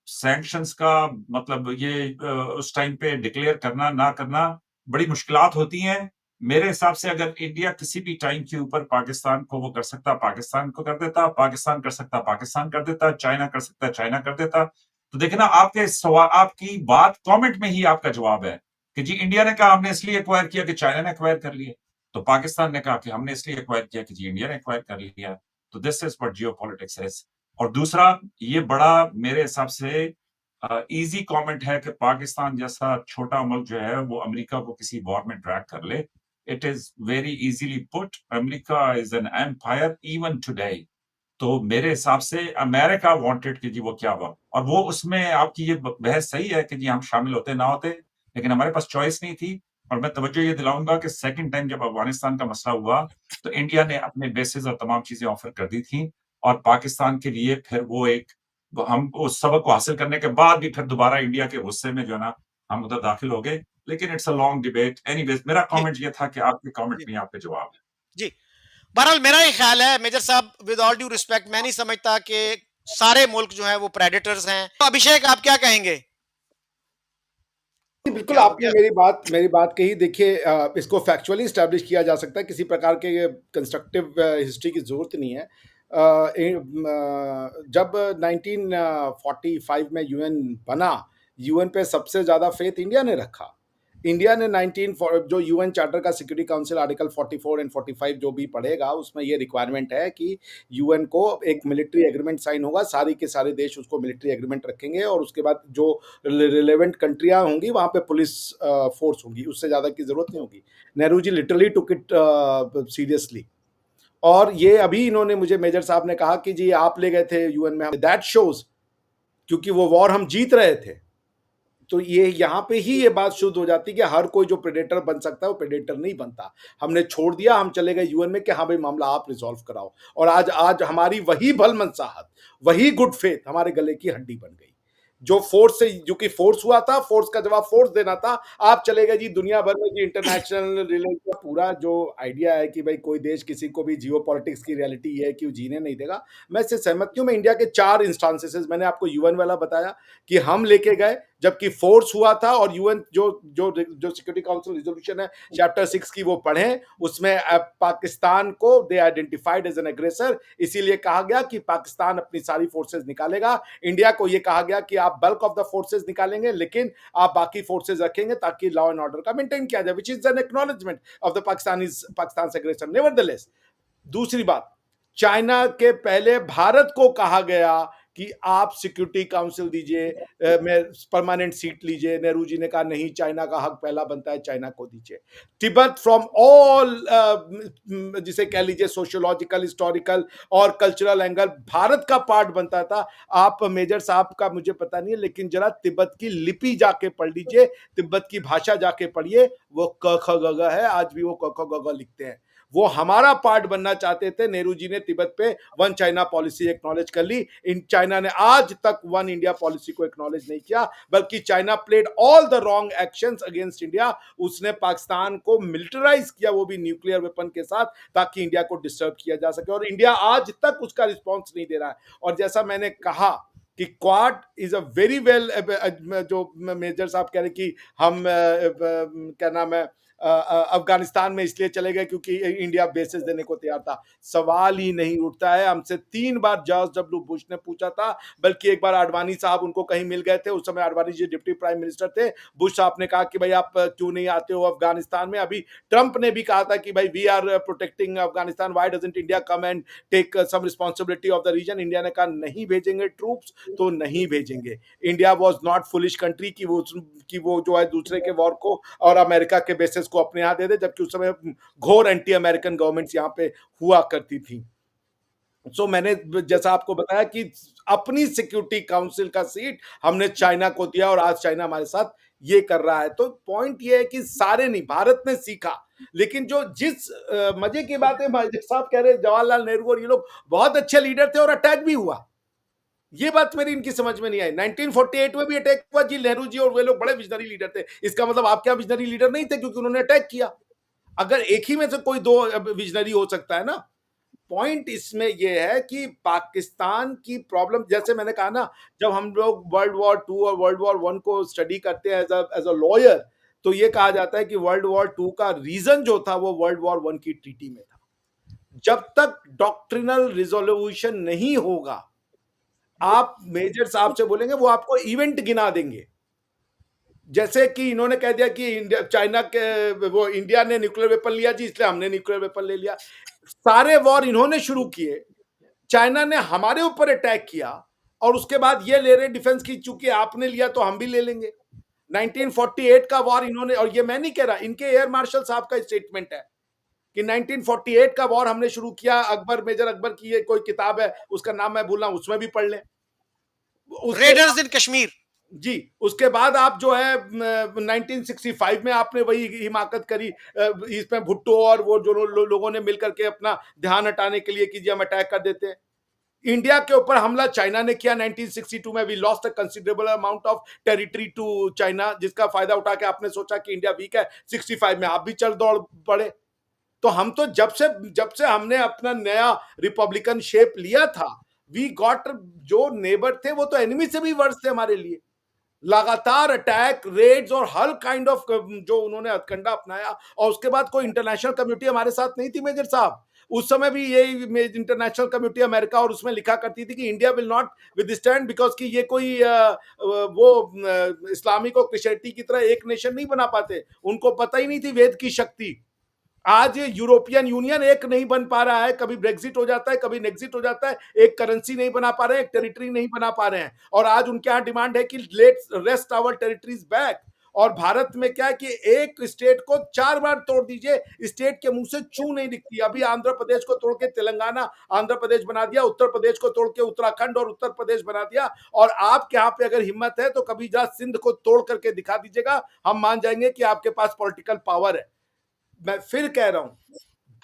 सैंक्शंस का मतलब ये उस टाइम पे डिक्लेयर करना ना करना बड़ी मुश्किलात होती हैं। मेरे हिसाब से अगर इंडिया किसी भी टाइम के ऊपर पाकिस्तान को वो कर सकता, पाकिस्तान को कर देता, पाकिस्तान कर सकता, पाकिस्तान कर देता, चाइना कर सकता, चाइना कर देता। तो देखिए ना, आपके सवाल, आपकी बात कमेंट में ही आपका जवाब है कि जी इंडिया ने कहा हमने इसलिए एक्वायर किया कि चाइना ने एक्वायर कर लिया, तो पाकिस्तान ने कहा कि हमने इसलिए एक्वायर किया कि जी इंडिया ने एक्वायर कर लिया। तो this is what geopolitics is. और दूसरा, ये बड़ा मेरे हिसाब से इजी कमेंट है कि पाकिस्तान जैसा छोटा मुल्क जो है वो अमेरिका को किसी वॉर में ड्रैग कर ले। It is very easily put, America is an empire even today. तो मेरे हिसाब से अमेरिका वांटेड कि जी वो क्या हुआ, और वो उसमें आपकी ये बहस सही है कि जी हम शामिल होते ना होते, लेकिन हमारे पास चॉइस नहीं थी। और मैं तवज्जो ये दिलाऊंगा कि सेकंड टाइम जब अफगानिस्तान का मसला हुआ तो इंडिया ने अपने बेसिस और तमाम चीजें ऑफर कर दी थी, और पाकिस्तान के लिए फिर वो एक, हम उस सबक को हासिल करने के बाद भी फिर दोबारा इंडिया के गुस्से में जो है ना हम उधर दाखिल हो गए। लेकिन it's a long debate. Anyways, मेरा जी कमेंट ये था कि आपके कमेंट जी में आपके जवाब है। जी। बहरहाल मेरा ये ख्याल है मेजर साहब, विद ऑल ड्यू रिस्पेक्ट, मैं नहीं समझता कि सारे मुल्क जो है वो प्रेडेटर्स हैं। तो अभिषेक आप क्या कहेंगे? बिल्कुल, क्या हो आपने गया? मेरी बात कही। देखिए, इसको फैक्चुअली एस्टैब्लिश किया जा सकता है, किसी प्रकार के ये कंस्ट्रक्टिव हिस्ट्री की ज़रूरत नहीं है। जब 1945 में यूएन बना, यूएन पे सबसे ज़्यादा फेथ इंडिया ने रखा। इंडिया ने 19 जो यूएन चार्टर का सिक्योरिटी काउंसिल आर्टिकल 44 एंड 45 जो भी पढ़ेगा, उसमें ये रिक्वायरमेंट है कि यूएन को एक मिलिट्री एग्रीमेंट साइन होगा, सारी के सारे देश उसको मिलिट्री एग्रीमेंट रखेंगे, और उसके बाद जो रिलेवेंट कंट्रियां होंगी वहां पे पुलिस फोर्स होगी, उससे ज़्यादा की ज़रूरत नहीं होगी। Nehru ji literally took it seriously. और ये अभी इन्होंने, मुझे मेजर साहब ने कहा कि जी आप ले गए थे यूएन में, दैट शोज, क्योंकि वो वॉर हम जीत रहे थे। तो ये यहाँ पे ही ये बात शुद्ध हो जाती है कि हर कोई जो प्रेडेटर बन सकता है वो प्रेडेटर नहीं बनता। हमने छोड़ दिया, हम चले गए यूएन में कि हाँ भाई मामला आप रिजॉल्व कराओ, और आज आज हमारी वही भलमनसाहत, वही गुड फेथ हमारे गले की हड्डी बन गई। जो फोर्स से, जो कि फोर्स हुआ था, फोर्स का जवाब फोर्स देना था। आप चले गए जी दुनिया भर में जी इंटरनेशनल रिलेशन, पूरा जो आइडिया है कि भाई कोई देश किसी को भी जियो पॉलिटिक्स की रियलिटी है कि वो जीने नहीं देगा, मैं इससे सहमत हूँ। मैं इंडिया के 4 इंस्टांसेस, मैंने आपको यूएन वाला बताया कि हम लेके गए जबकि फोर्स हुआ था, और यूएन जो जो जो सिक्योरिटी काउंसिल रिजोल्यूशन है चैप्टर 6 की वो पढ़ें, उसमें पाकिस्तान को दे आइडेंटिफाइड एज एन एग्रेसर, इसीलिए कहा गया कि पाकिस्तान अपनी सारी फोर्सेज निकालेगा। इंडिया को ये कहा गया कि आप बल्क ऑफ द फोर्सेज निकालेंगे लेकिन आप बाकी फोर्सेज रखेंगे ताकि लॉ एंड ऑर्डर का मेंटेन किया जाए, which is an acknowledgement of the Pakistan aggressor nevertheless. दूसरी बात, चाइना के पहले भारत को कहा गया कि आप सिक्योरिटी काउंसिल दीजिए, मैं परमानेंट सीट लीजिए। नेहरू जी ने कहा नहीं, चाइना का हक पहला बनता है, चाइना को दीजिए। तिब्बत फ्रॉम ऑल जिसे कह लीजिए सोशियोलॉजिकल, हिस्टोरिकल और कल्चरल एंगल भारत का पार्ट बनता था। आप मेजर साहब का मुझे पता नहीं है, लेकिन जरा तिब्बत की लिपि जाके पढ़ लीजिए, तिब्बत की भाषा जाके पढ़िए, वो क ख ग घ है, आज भी वो क ख ग घ लिखते हैं। वो हमारा पार्ट बनना चाहते थे। नेहरू जी ने तिब्बत पे वन चाइना पॉलिसी एक्नॉलेज कर ली। इन चाइना ने आज तक वन इंडिया पॉलिसी को एक्नॉलेज नहीं किया, बल्कि China played all the wrong actions against India. उसने पाकिस्तान को मिलिटराइज किया, वो भी न्यूक्लियर वेपन के साथ, ताकि इंडिया को डिस्टर्ब किया जा सके, और इंडिया आज तक उसका रिस्पॉन्स नहीं दे रहा है। और जैसा मैंने कहा कि quad is a very well, जो मेजर साहब कह रहे कि हम क्या नाम है, अफगानिस्तान में इसलिए चले गए क्योंकि इंडिया बेसिस देने को तैयार था। सवाल ही नहीं उठता है। हमसे 3 बार जॉर्ज डब्ल्यू बुश ने पूछा था, बल्कि एक बार आडवाणी साहब उनको कहीं मिल गए थे, उस समय Advani ji deputy prime minister थे। बुश साहब ने कहा कि भाई आप क्यों नहीं आते हो अफगानिस्तान में। अभी ट्रंप ने भी कहा था कि भाई we are protecting Afghanistan, why doesn't India come and take some responsibility of the region. India ने कहा नहीं भेजेंगे ट्रूप्स तो नहीं भेजेंगे। India was not foolish country कि वो जो है दूसरे के वॉर को और अमेरिका के बेसिस को अपने यहाँ दे दे, जबकि उस समय घोर एंटी अमेरिकन गवर्नमेंट्स यहाँ पे हुआ करती थी। सो मैंने जैसा आपको बताया कि अपनी सिक्योरिटी काउंसिल का सीट हमने चाइना को दिया, और आज चाइना हमारे साथ ये कर रहा है। तो पॉइंट ये है कि सारे नहीं, भारत ने सीखा, लेकिन जो जिस मजे की बात है, साहब कह रहे जवाहरलाल नेहरू और ये लोग बहुत अच्छे लीडर थे और अटैक भी हुआ। ये बात मेरी इनकी समझ में नहीं आई। 1948 में भी अटैक हुआ जी, नेहरू जी और वे लोग बड़े विजनरी लीडर थे। इसका मतलब आप क्या विजनरी लीडर नहीं थे क्योंकि उन्होंने अटैक किया? अगर एक ही में से कोई दो विजनरी हो सकता है ना। पॉइंट इसमें यह है कि पाकिस्तान की प्रॉब्लम, जैसे मैंने कहा ना, जब हम लोग वर्ल्ड वॉर 2 और वर्ल्ड वॉर 1 को स्टडी करते हैं एज अ लॉयर, तो ये कहा जाता है कि वर्ल्ड वॉर 2 का रीजन जो था वो वर्ल्ड वॉर 1 की ट्रीटी में था। जब तक डॉक्ट्रिनल रिजोल्यूशन नहीं होगा, आप मेजर साहब से बोलेंगे वो आपको इवेंट गिना देंगे। जैसे कि इन्होंने कह दिया कि चाइना के वो इंडिया ने न्यूक्लियर वेपन लिया जी, इसलिए हमने न्यूक्लियर वेपन ले लिया। सारे वॉर इन्होंने शुरू किए, चाइना ने हमारे ऊपर अटैक किया, और उसके बाद ये ले रहे डिफेंस की, चूंकि आपने लिया तो हम भी ले लेंगे। 1948 का वॉर इन्होंने, और ये मैं नहीं कह रहा, इनके एयर मार्शल साहब का स्टेटमेंट है कि 1948 का वॉर हमने शुरू किया। अकबर, मेजर अकबर की ये कोई किताब है, उसका नाम मैं भूल रहा हूं, उसमें भी पढ़ लें। रेडर्स इन कश्मीर जी, उसके बाद आप जो है 1965 में आपने वही हिमाकत करी, इसमें भुट्टो और वो जो लोगों ने मिलकर के अपना ध्यान हटाने के लिए कि जी हम अटैक कर देते हैं। इंडिया के ऊपर हमला चाइना ने किया 1962 में। We lost a considerable amount of territory to China, जिसका फायदा उठा के आपने सोचा कि इंडिया वीक है। 65 में आप भी चल दौड़ पड़े। तो हम तो जब से हमने अपना नया रिपब्लिकन शेप लिया था, वी गॉट, जो नेबर थे वो तो एनिमी से भी वर्स थे हमारे लिए। लगातार अटैक, रेड्स और हर काइंड ऑफ जो उन्होंने हथकंडा अपनाया, और उसके बाद कोई इंटरनेशनल कम्युनिटी हमारे साथ नहीं थी मेजर साहब। उस समय भी ये इंटरनेशनल कम्युनिटी अमेरिका और उसमें लिखा करती थी कि India will not withstand, because कि ये कोई इस्लामिक और क्रिश्चियनिटी की तरह एक नेशन नहीं बना पाते। उनको पता ही नहीं थी वेद की शक्ति। आज यूरोपियन यूनियन एक नहीं बन पा रहा है, कभी ब्रेक्सिट हो जाता है, कभी नेक्सिट हो जाता है, एक करेंसी नहीं बना पा रहे हैं, एक टेरिटरी नहीं बना पा रहे हैं। और आज उनके यहाँ डिमांड है कि let's wrest our territories back. और भारत में क्या है कि एक स्टेट को 4 बार तोड़ दीजिए, स्टेट के मुंह से चू नहीं दिखती। अभी आंध्र प्रदेश को तोड़ के तेलंगाना आंध्र प्रदेश बना दिया, उत्तर प्रदेश को तोड़ के उत्तराखंड और उत्तर प्रदेश बना दिया। और आपके यहाँ पे अगर हिम्मत है तो कभी जरा सिंध को तोड़ करके दिखा दीजिएगा, हम मान जाएंगे कि आपके पास पॉलिटिकल पावर है। मैं फिर कह रहा हूं,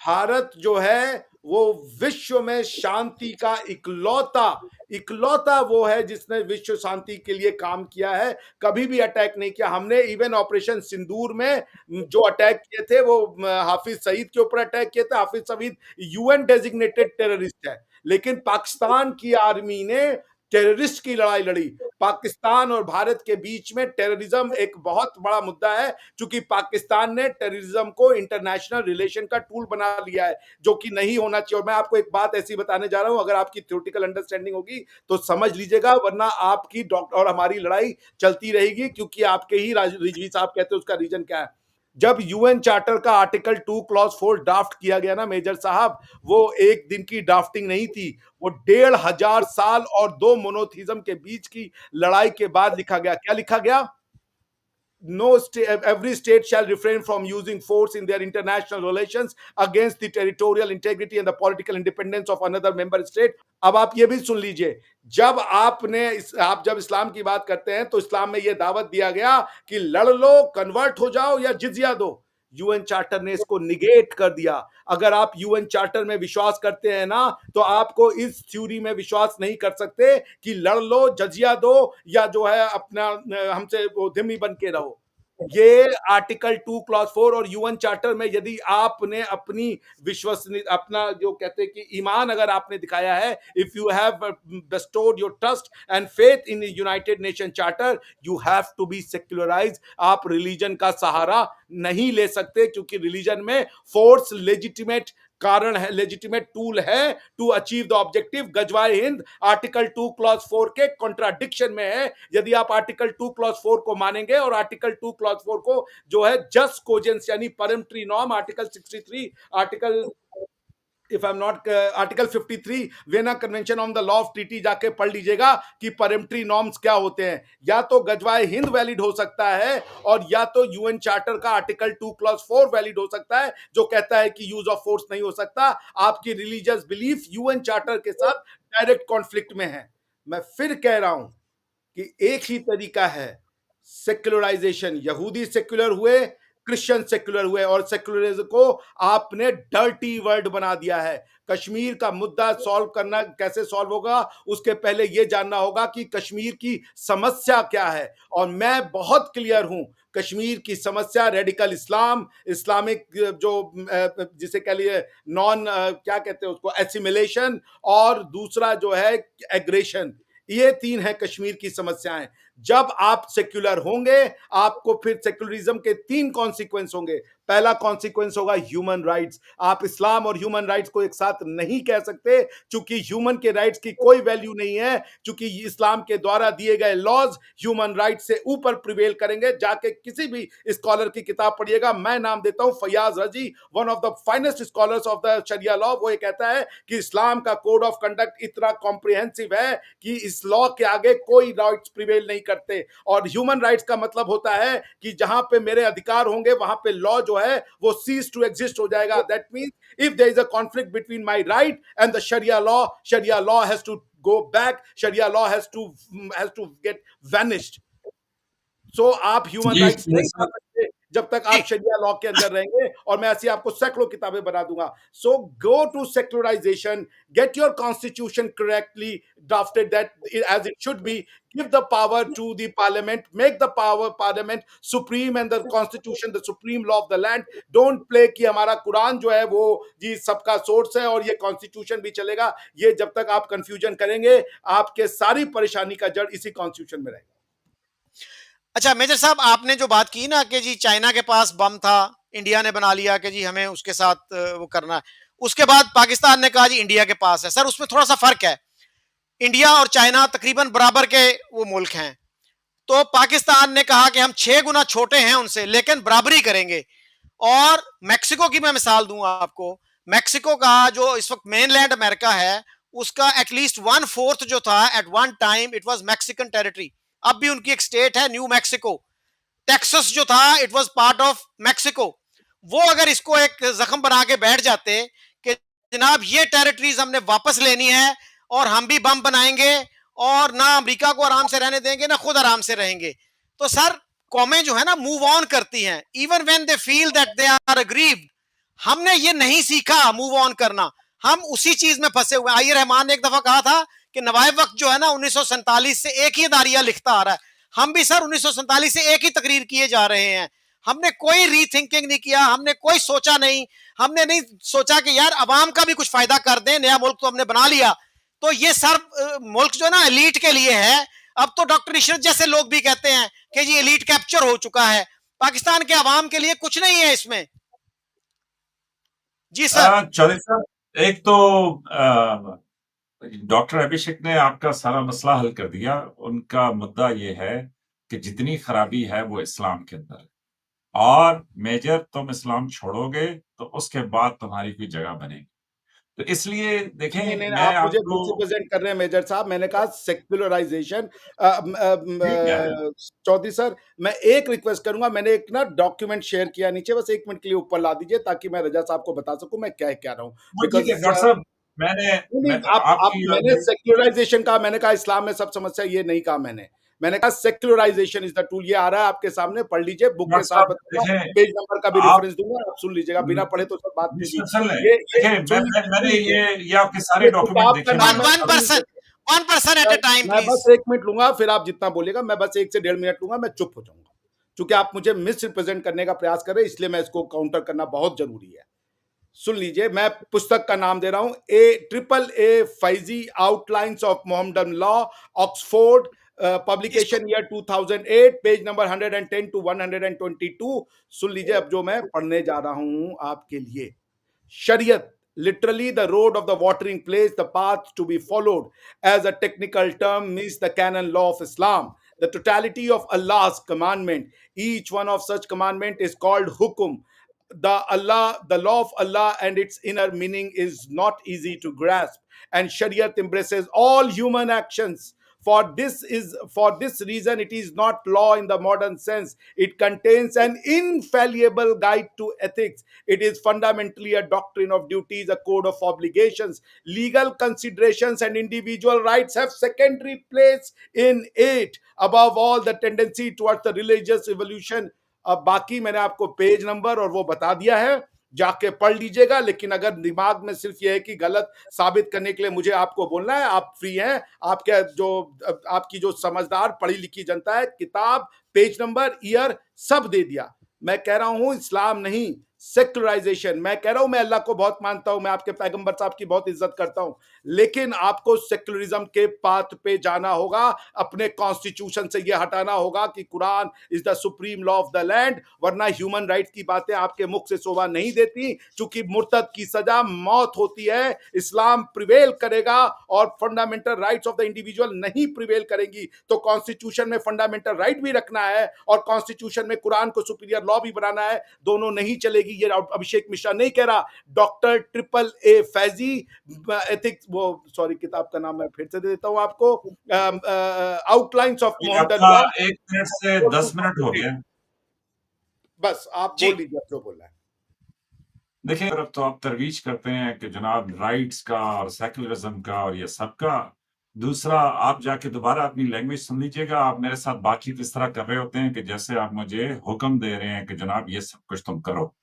भारत जो है वो विश्व में शांति का इकलौता वो है जिसने विश्व शांति के लिए काम किया है, कभी भी अटैक नहीं किया। हमने इवन ऑपरेशन सिंदूर में जो अटैक किए थे वो हाफिज सईद के ऊपर अटैक किए थे। Hafiz Saeed UN designated terrorist है, लेकिन पाकिस्तान की आर्मी ने टेररिस्ट की लड़ाई लड़ी। पाकिस्तान और भारत के बीच में टेररिज्म एक बहुत बड़ा मुद्दा है, क्योंकि पाकिस्तान ने टेररिज्म को इंटरनेशनल रिलेशन का टूल बना लिया है, जो कि नहीं होना चाहिए। और मैं आपको एक बात ऐसी बताने जा रहा हूं, अगर आपकी थ्योरेटिकल अंडरस्टैंडिंग होगी तो समझ लीजिएगा, वरना आपकी डॉक्टर और हमारी लड़ाई चलती रहेगी, क्योंकि आपके ही रिजवी साहब कहते हैं उसका रीजन क्या है। जब यूएन चार्टर का आर्टिकल 2 क्लॉज 4 ड्राफ्ट किया गया ना मेजर साहब, वो एक दिन की ड्राफ्टिंग नहीं थी, वो 1500 साल और दो मोनोथिज्म के बीच की लड़ाई के बाद लिखा गया। क्या लिखा गया? Every state shall refrain from using force in their international relations against the territorial integrity and the political independence of another member state. अब आप ये भी सुन लीजिए, जब आप जब इस्लाम की बात करते हैं तो इस्लाम में यह दावत दिया गया कि लड़ लो, कन्वर्ट हो जाओ या जिजिया दो। यूएन चार्टर ने इसको निगेट कर दिया। अगर आप यूएन चार्टर में विश्वास करते हैं ना, तो आपको इस थ्योरी में विश्वास नहीं कर सकते कि लड़ लो, जजिया दो या जो है अपना हमसे वो धिम्मी बन के रहो। ये आर्टिकल 2 क्लॉज 4 और यूएन चार्टर में यदि आपने अपनी विश्वसनीय अपना जो कहते हैं कि ईमान अगर आपने दिखाया है, if you have bestowed your trust and faith in united nation charter, you have to be secularise. आप रिलीजन का सहारा नहीं ले सकते, क्योंकि रिलीजन में फोर्स लेजिटिमेट कारण है, लेजिटिमेट टूल है टू अचीव द ऑब्जेक्टिव। गजवाए हिंद आर्टिकल 2 क्लॉज 4 के कॉन्ट्राडिक्शन में है। यदि आप आर्टिकल 2 क्लॉज 4 को मानेंगे और आर्टिकल 2 क्लॉज 4 को जो है जस्ट कोजेंस यानी peremptory norm, article 63, article if I am not article 53 Vienna convention on the law of treaty जाके पढ़ लीजिएगा कि परम्पट्री नॉर्म्स क्या होते हैं। या तो गजवाए हिंद वैलिड हो सकता है और या तो यूएन चार्टर का आर्टिकल 2 क्लॉज 4 वैलिड हो सकता है, जो कहता है कि यूज ऑफ फोर्स नहीं हो सकता। आपकी रिलीजियस बिलीफ यूएन चार्टर के साथ डायरेक्ट कॉन्फ्लिक्ट में है। मैं फिर कह रहा हूं कि एक ही तरीका है सेक्युलराइजेशन। यहूदी सेक्युलर हुए, क्रिश्चियन सेक्युलर हुए, और सेक्युलरिज्म को आपने डर्टी वर्ड बना दिया है। कश्मीर का मुद्दा सॉल्व करना कैसे सॉल्व होगा, उसके पहले यह जानना होगा कि कश्मीर की समस्या क्या है। और मैं बहुत क्लियर हूं, कश्मीर की समस्या रेडिकल इस्लाम, इस्लामिक जो जिसे कह लिए नॉन क्या कहते हैं उसको, एसिमिलेशन, और दूसरा जो है एग्रेशन। ये तीन है कश्मीर की समस्याएं। जब आप सेक्युलर होंगे, आपको फिर सेक्युलरिज्म के तीन कॉन्सिक्वेंस होंगे। पहला कॉन्सिक्वेंस होगा ह्यूमन राइट्स। आप इस्लाम और ह्यूमन राइट्स को एक साथ नहीं कह सकते, क्योंकि ह्यूमन के राइट्स की कोई वैल्यू नहीं है, क्योंकि इस्लाम के द्वारा दिए गए लॉज ह्यूमन राइट्स से ऊपर प्रिवेल करेंगे। जाके किसी भी स्कॉलर की किताब पढ़िएगा, मैं नाम देता हूं Fayyaz Razi, one of the finest scholars of the sharia law. वो ये कहता है कि इस्लाम का कोड ऑफ कंडक्ट इतना कॉम्प्रिहेंसिव है कि इस लॉ के आगे कोई राइट्स प्रिवेल नहीं करते। और ह्यूमन राइट्स का मतलब होता है कि जहां पे मेरे अधिकार होंगे, वहां पे लॉ जो है वो सीज टू एग्जिस्ट हो जाएगा। That means if there is a conflict between my right and the sharia law has to go back, sharia law has to get vanished. So आप ह्यूमन राइट्स नहीं खा सकते जब तक आप शरिया लॉ के अंदर रहेंगे, और मैं ऐसी आपको सैकड़ों किताबें बना दूंगा। So go to secularisation, get your constitution correctly drafted that as it should be, give the power to the parliament, make the parliament supreme and the constitution the supreme law of the land. Don't play कि हमारा कुरान जो है वो जी सबका source है और ये constitution भी चलेगा। ये जब तक आप कंफ्यूजन करेंगे, आपके सारी परेशानी का जड़ इसी कॉन्स्टिट्यूशन में रहेगा। अच्छा मेजर साहब, आपने जो बात की ना कि जी चाइना के पास बम था, इंडिया ने बना लिया कि जी हमें उसके साथ वो करना है, उसके बाद पाकिस्तान ने कहा जी इंडिया के पास है। सर उसमें थोड़ा सा फर्क है, इंडिया और चाइना तकरीबन बराबर के वो मुल्क हैं, तो पाकिस्तान ने कहा कि हम 6 गुना छोटे हैं उनसे लेकिन बराबरी करेंगे। और मैक्सिको की मैं मिसाल दूंगा आपको, मैक्सिको का जो इस वक्त मेनलैंड अमेरिका है, उसका एटलीस्ट 1/4 जो था at one time it was Mexican territory. अब भी उनकी एक स्टेट है न्यू मैक्सिको। टेक्सास जो था it was part of Mexico. वो अगर इसको एक जख्म बना के बैठ जाते कि जनाब ये टेरिटरीज हमने वापस लेनी है और हम भी बम बनाएंगे और ना अमेरिका को आराम से रहने देंगे ना खुद आराम से रहेंगे, तो सर कौमें जो है ना मूव ऑन करती हैं even when they feel that they are aggrieved. हमने ये नहीं सीखा मूव ऑन करना, हम उसी चीज में फंसे हुए। आइए रहमान ने एक दफा कहा था कि नवाब वक्त जो है ना 1947 से एक ही दारिया लिखता आ रहा है। हम भी सर 1947 से एक ही तकरीर किए जा रहे हैं। हमने कोई रीथिंकिंग नहीं किया, हमने कोई सोचा नहीं, हमने नहीं सोचा कि यार अवाम का भी कुछ फायदा कर दें। नया मुल्क तो हमने बना लिया, तो ये सर मुल्क जो ना एलीट के लिए है। अब तो डॉक्टर इशरत जैसे लोग भी कहते हैं कि जी एलीट कैप्चर हो चुका है, पाकिस्तान के अवाम के लिए कुछ नहीं है इसमें। जी सर। चौधरी साहब, एक तो डॉक्टर अभिषेक ने आपका सारा मसला हल कर दिया। उनका मुद्दा ये है कि जितनी खराबी है वो इस्लाम के अंदर है। और मेजर तुम इस्लाम छोड़ोगे तो उसके बाद तुम्हारी कोई जगह बनेगी। तो इसलिए नहीं, देखें नहीं, मैं आप मुझे आपको मिसरिप्रेजेंट कर रहे हैं मेजर साहब। मैंने कहा सेक्युलराइजेशन। ठीक है, चौधरी सर, मैं एक रिक्वेस्ट करूंगा, मैंने एक ना डॉक्यूमेंट शेयर किया नीचे, बस 1 मिनट के लिए ऊपर ला दीजिए ताकि मैं रजा साहब को बता सकूं मैं क्या कह रहा हूँ। वो ठीक बिकॉज है डॉक्टर साहब, मैंने नहीं, मैं नहीं, आप आपकी मैंने सेक्युलराइजेशन कहा, मैंने कहा इस्लाम में सब समस्या, ये नहीं कहा मैंने कहा सेक्युलराइजेशन इज द टूल। ये आ रहा है आपके सामने, पढ़ लीजिए, बुक के डॉक्टर साथ साहब बताऊंगा, देखें पेज नंबर का भी आप रेफरेंस दूंगा, आप सुन लीजिएगा, बिना पढ़े तो सब बात नहीं मिस्टर हुई। सुन लें, ये देखिए सुन मैंने लीजिए, ये आपके सारे ये डॉक्यूमेंट किताब का देखे नाम वन है, मैंने वन अब सुन पर्सन, लीजिए। 1 पर्सन एट मैं ए टाइम मैं प्लीज। बस 1 मिनट लूंगा, फिर आप जितना बोलिएगा, मैं बस 1 से 1.5 मिनट लूंगा, मैं चुप हो जाऊंगा। क्योंकि आप मुझे मिस रिप्रेजेंट करने का प्रयास कर रहे हैं, इसलिए मैं इसको काउंटर करना बहुत जरूरी है। सुन लीजिए, मैं पुस्तक का नाम दे रहा हूं, A Fyzee outlines of Mohammedan law, Oxford, इसको publication year 2008, page number 110 to 122। सुन लीजिए अब जो मैं पढ़ने जा रहा हूं आपके लिए। Shariat, literally the road of the watering place, the path to be followed, as a technical term, means the canon law of Islam, the totality of Allah's commandment. Each one of such commandment is called hukum. The law of Allah and its inner meaning is not easy to grasp, and Shariat embraces all human actions. For this reason, it is not law in the modern sense. It contains an infallible guide to ethics. It is fundamentally a doctrine of duties, a code of obligations. Legal considerations and individual rights have secondary place in it. Above all, the tendency towards the religious evolution. अब बाकी मैंने आपको page number और वो बता दिया है, जाके पढ़ लीजिएगा। लेकिन अगर दिमाग में सिर्फ ये है कि गलत साबित करने के लिए मुझे आपको बोलना है, आप फ्री हैं। आपकी जो समझदार पढ़ी लिखी जनता है, किताब, पेज नंबर, ईयर सब दे दिया। मैं कह रहा हूं इस्लाम नहीं, सेक्युलराइजेशन। मैं कह रहा हूं मैं अल्लाह को बहुत मानता हूं, मैं आपके पैगंबर साहब की बहुत इज्जत करता हूं, लेकिन आपको सेक्युलरिज्म के पाथ पे जाना होगा। अपने कॉन्स्टिट्यूशन से यह हटाना होगा कि Quran is the supreme law of the land, वरना ह्यूमन राइट की बातें आपके मुख से शोभा नहीं देती। चूंकि मुर्तद की सजा मौत होती है, इस्लाम प्रिवेल करेगा और fundamental rights of the individual नहीं प्रिवेल करेंगी। तो कॉन्स्टिट्यूशन में फंडामेंटल राइट भी रखना है और कॉन्स्टिट्यूशन में कुरान को सुपीरियर लॉ भी बनाना है, दोनों नहीं चलेगी। ये अभिषेक मिश्रा नहीं कह रहा, doctor triple A Faizi, ethics, वो सॉरी किताब का नाम मैं फिर से दे देता हूं आपको, आउटलाइंस ऑफ ये मोहम्मदन आपका लॉ। 1 मिनट से 10 मिनट हो गया। बस आप जी बोल लीजिए जो बोलना है। देखिए तरफ तो आप तरवीज करते हैं कि जनाब राइट्स का और सेकुलरिज्म का और ये सब का। दूसरा आप जाके दोबारा अपनी लैंग्वेज सुन लीजिएगा, आप मेरे साथ बातचीत इस तरह कर रहे होते हैं कि जैसे आप मुझे हुक्म दे रहे हैं कि जनाब ये सब कुछ तुम करो।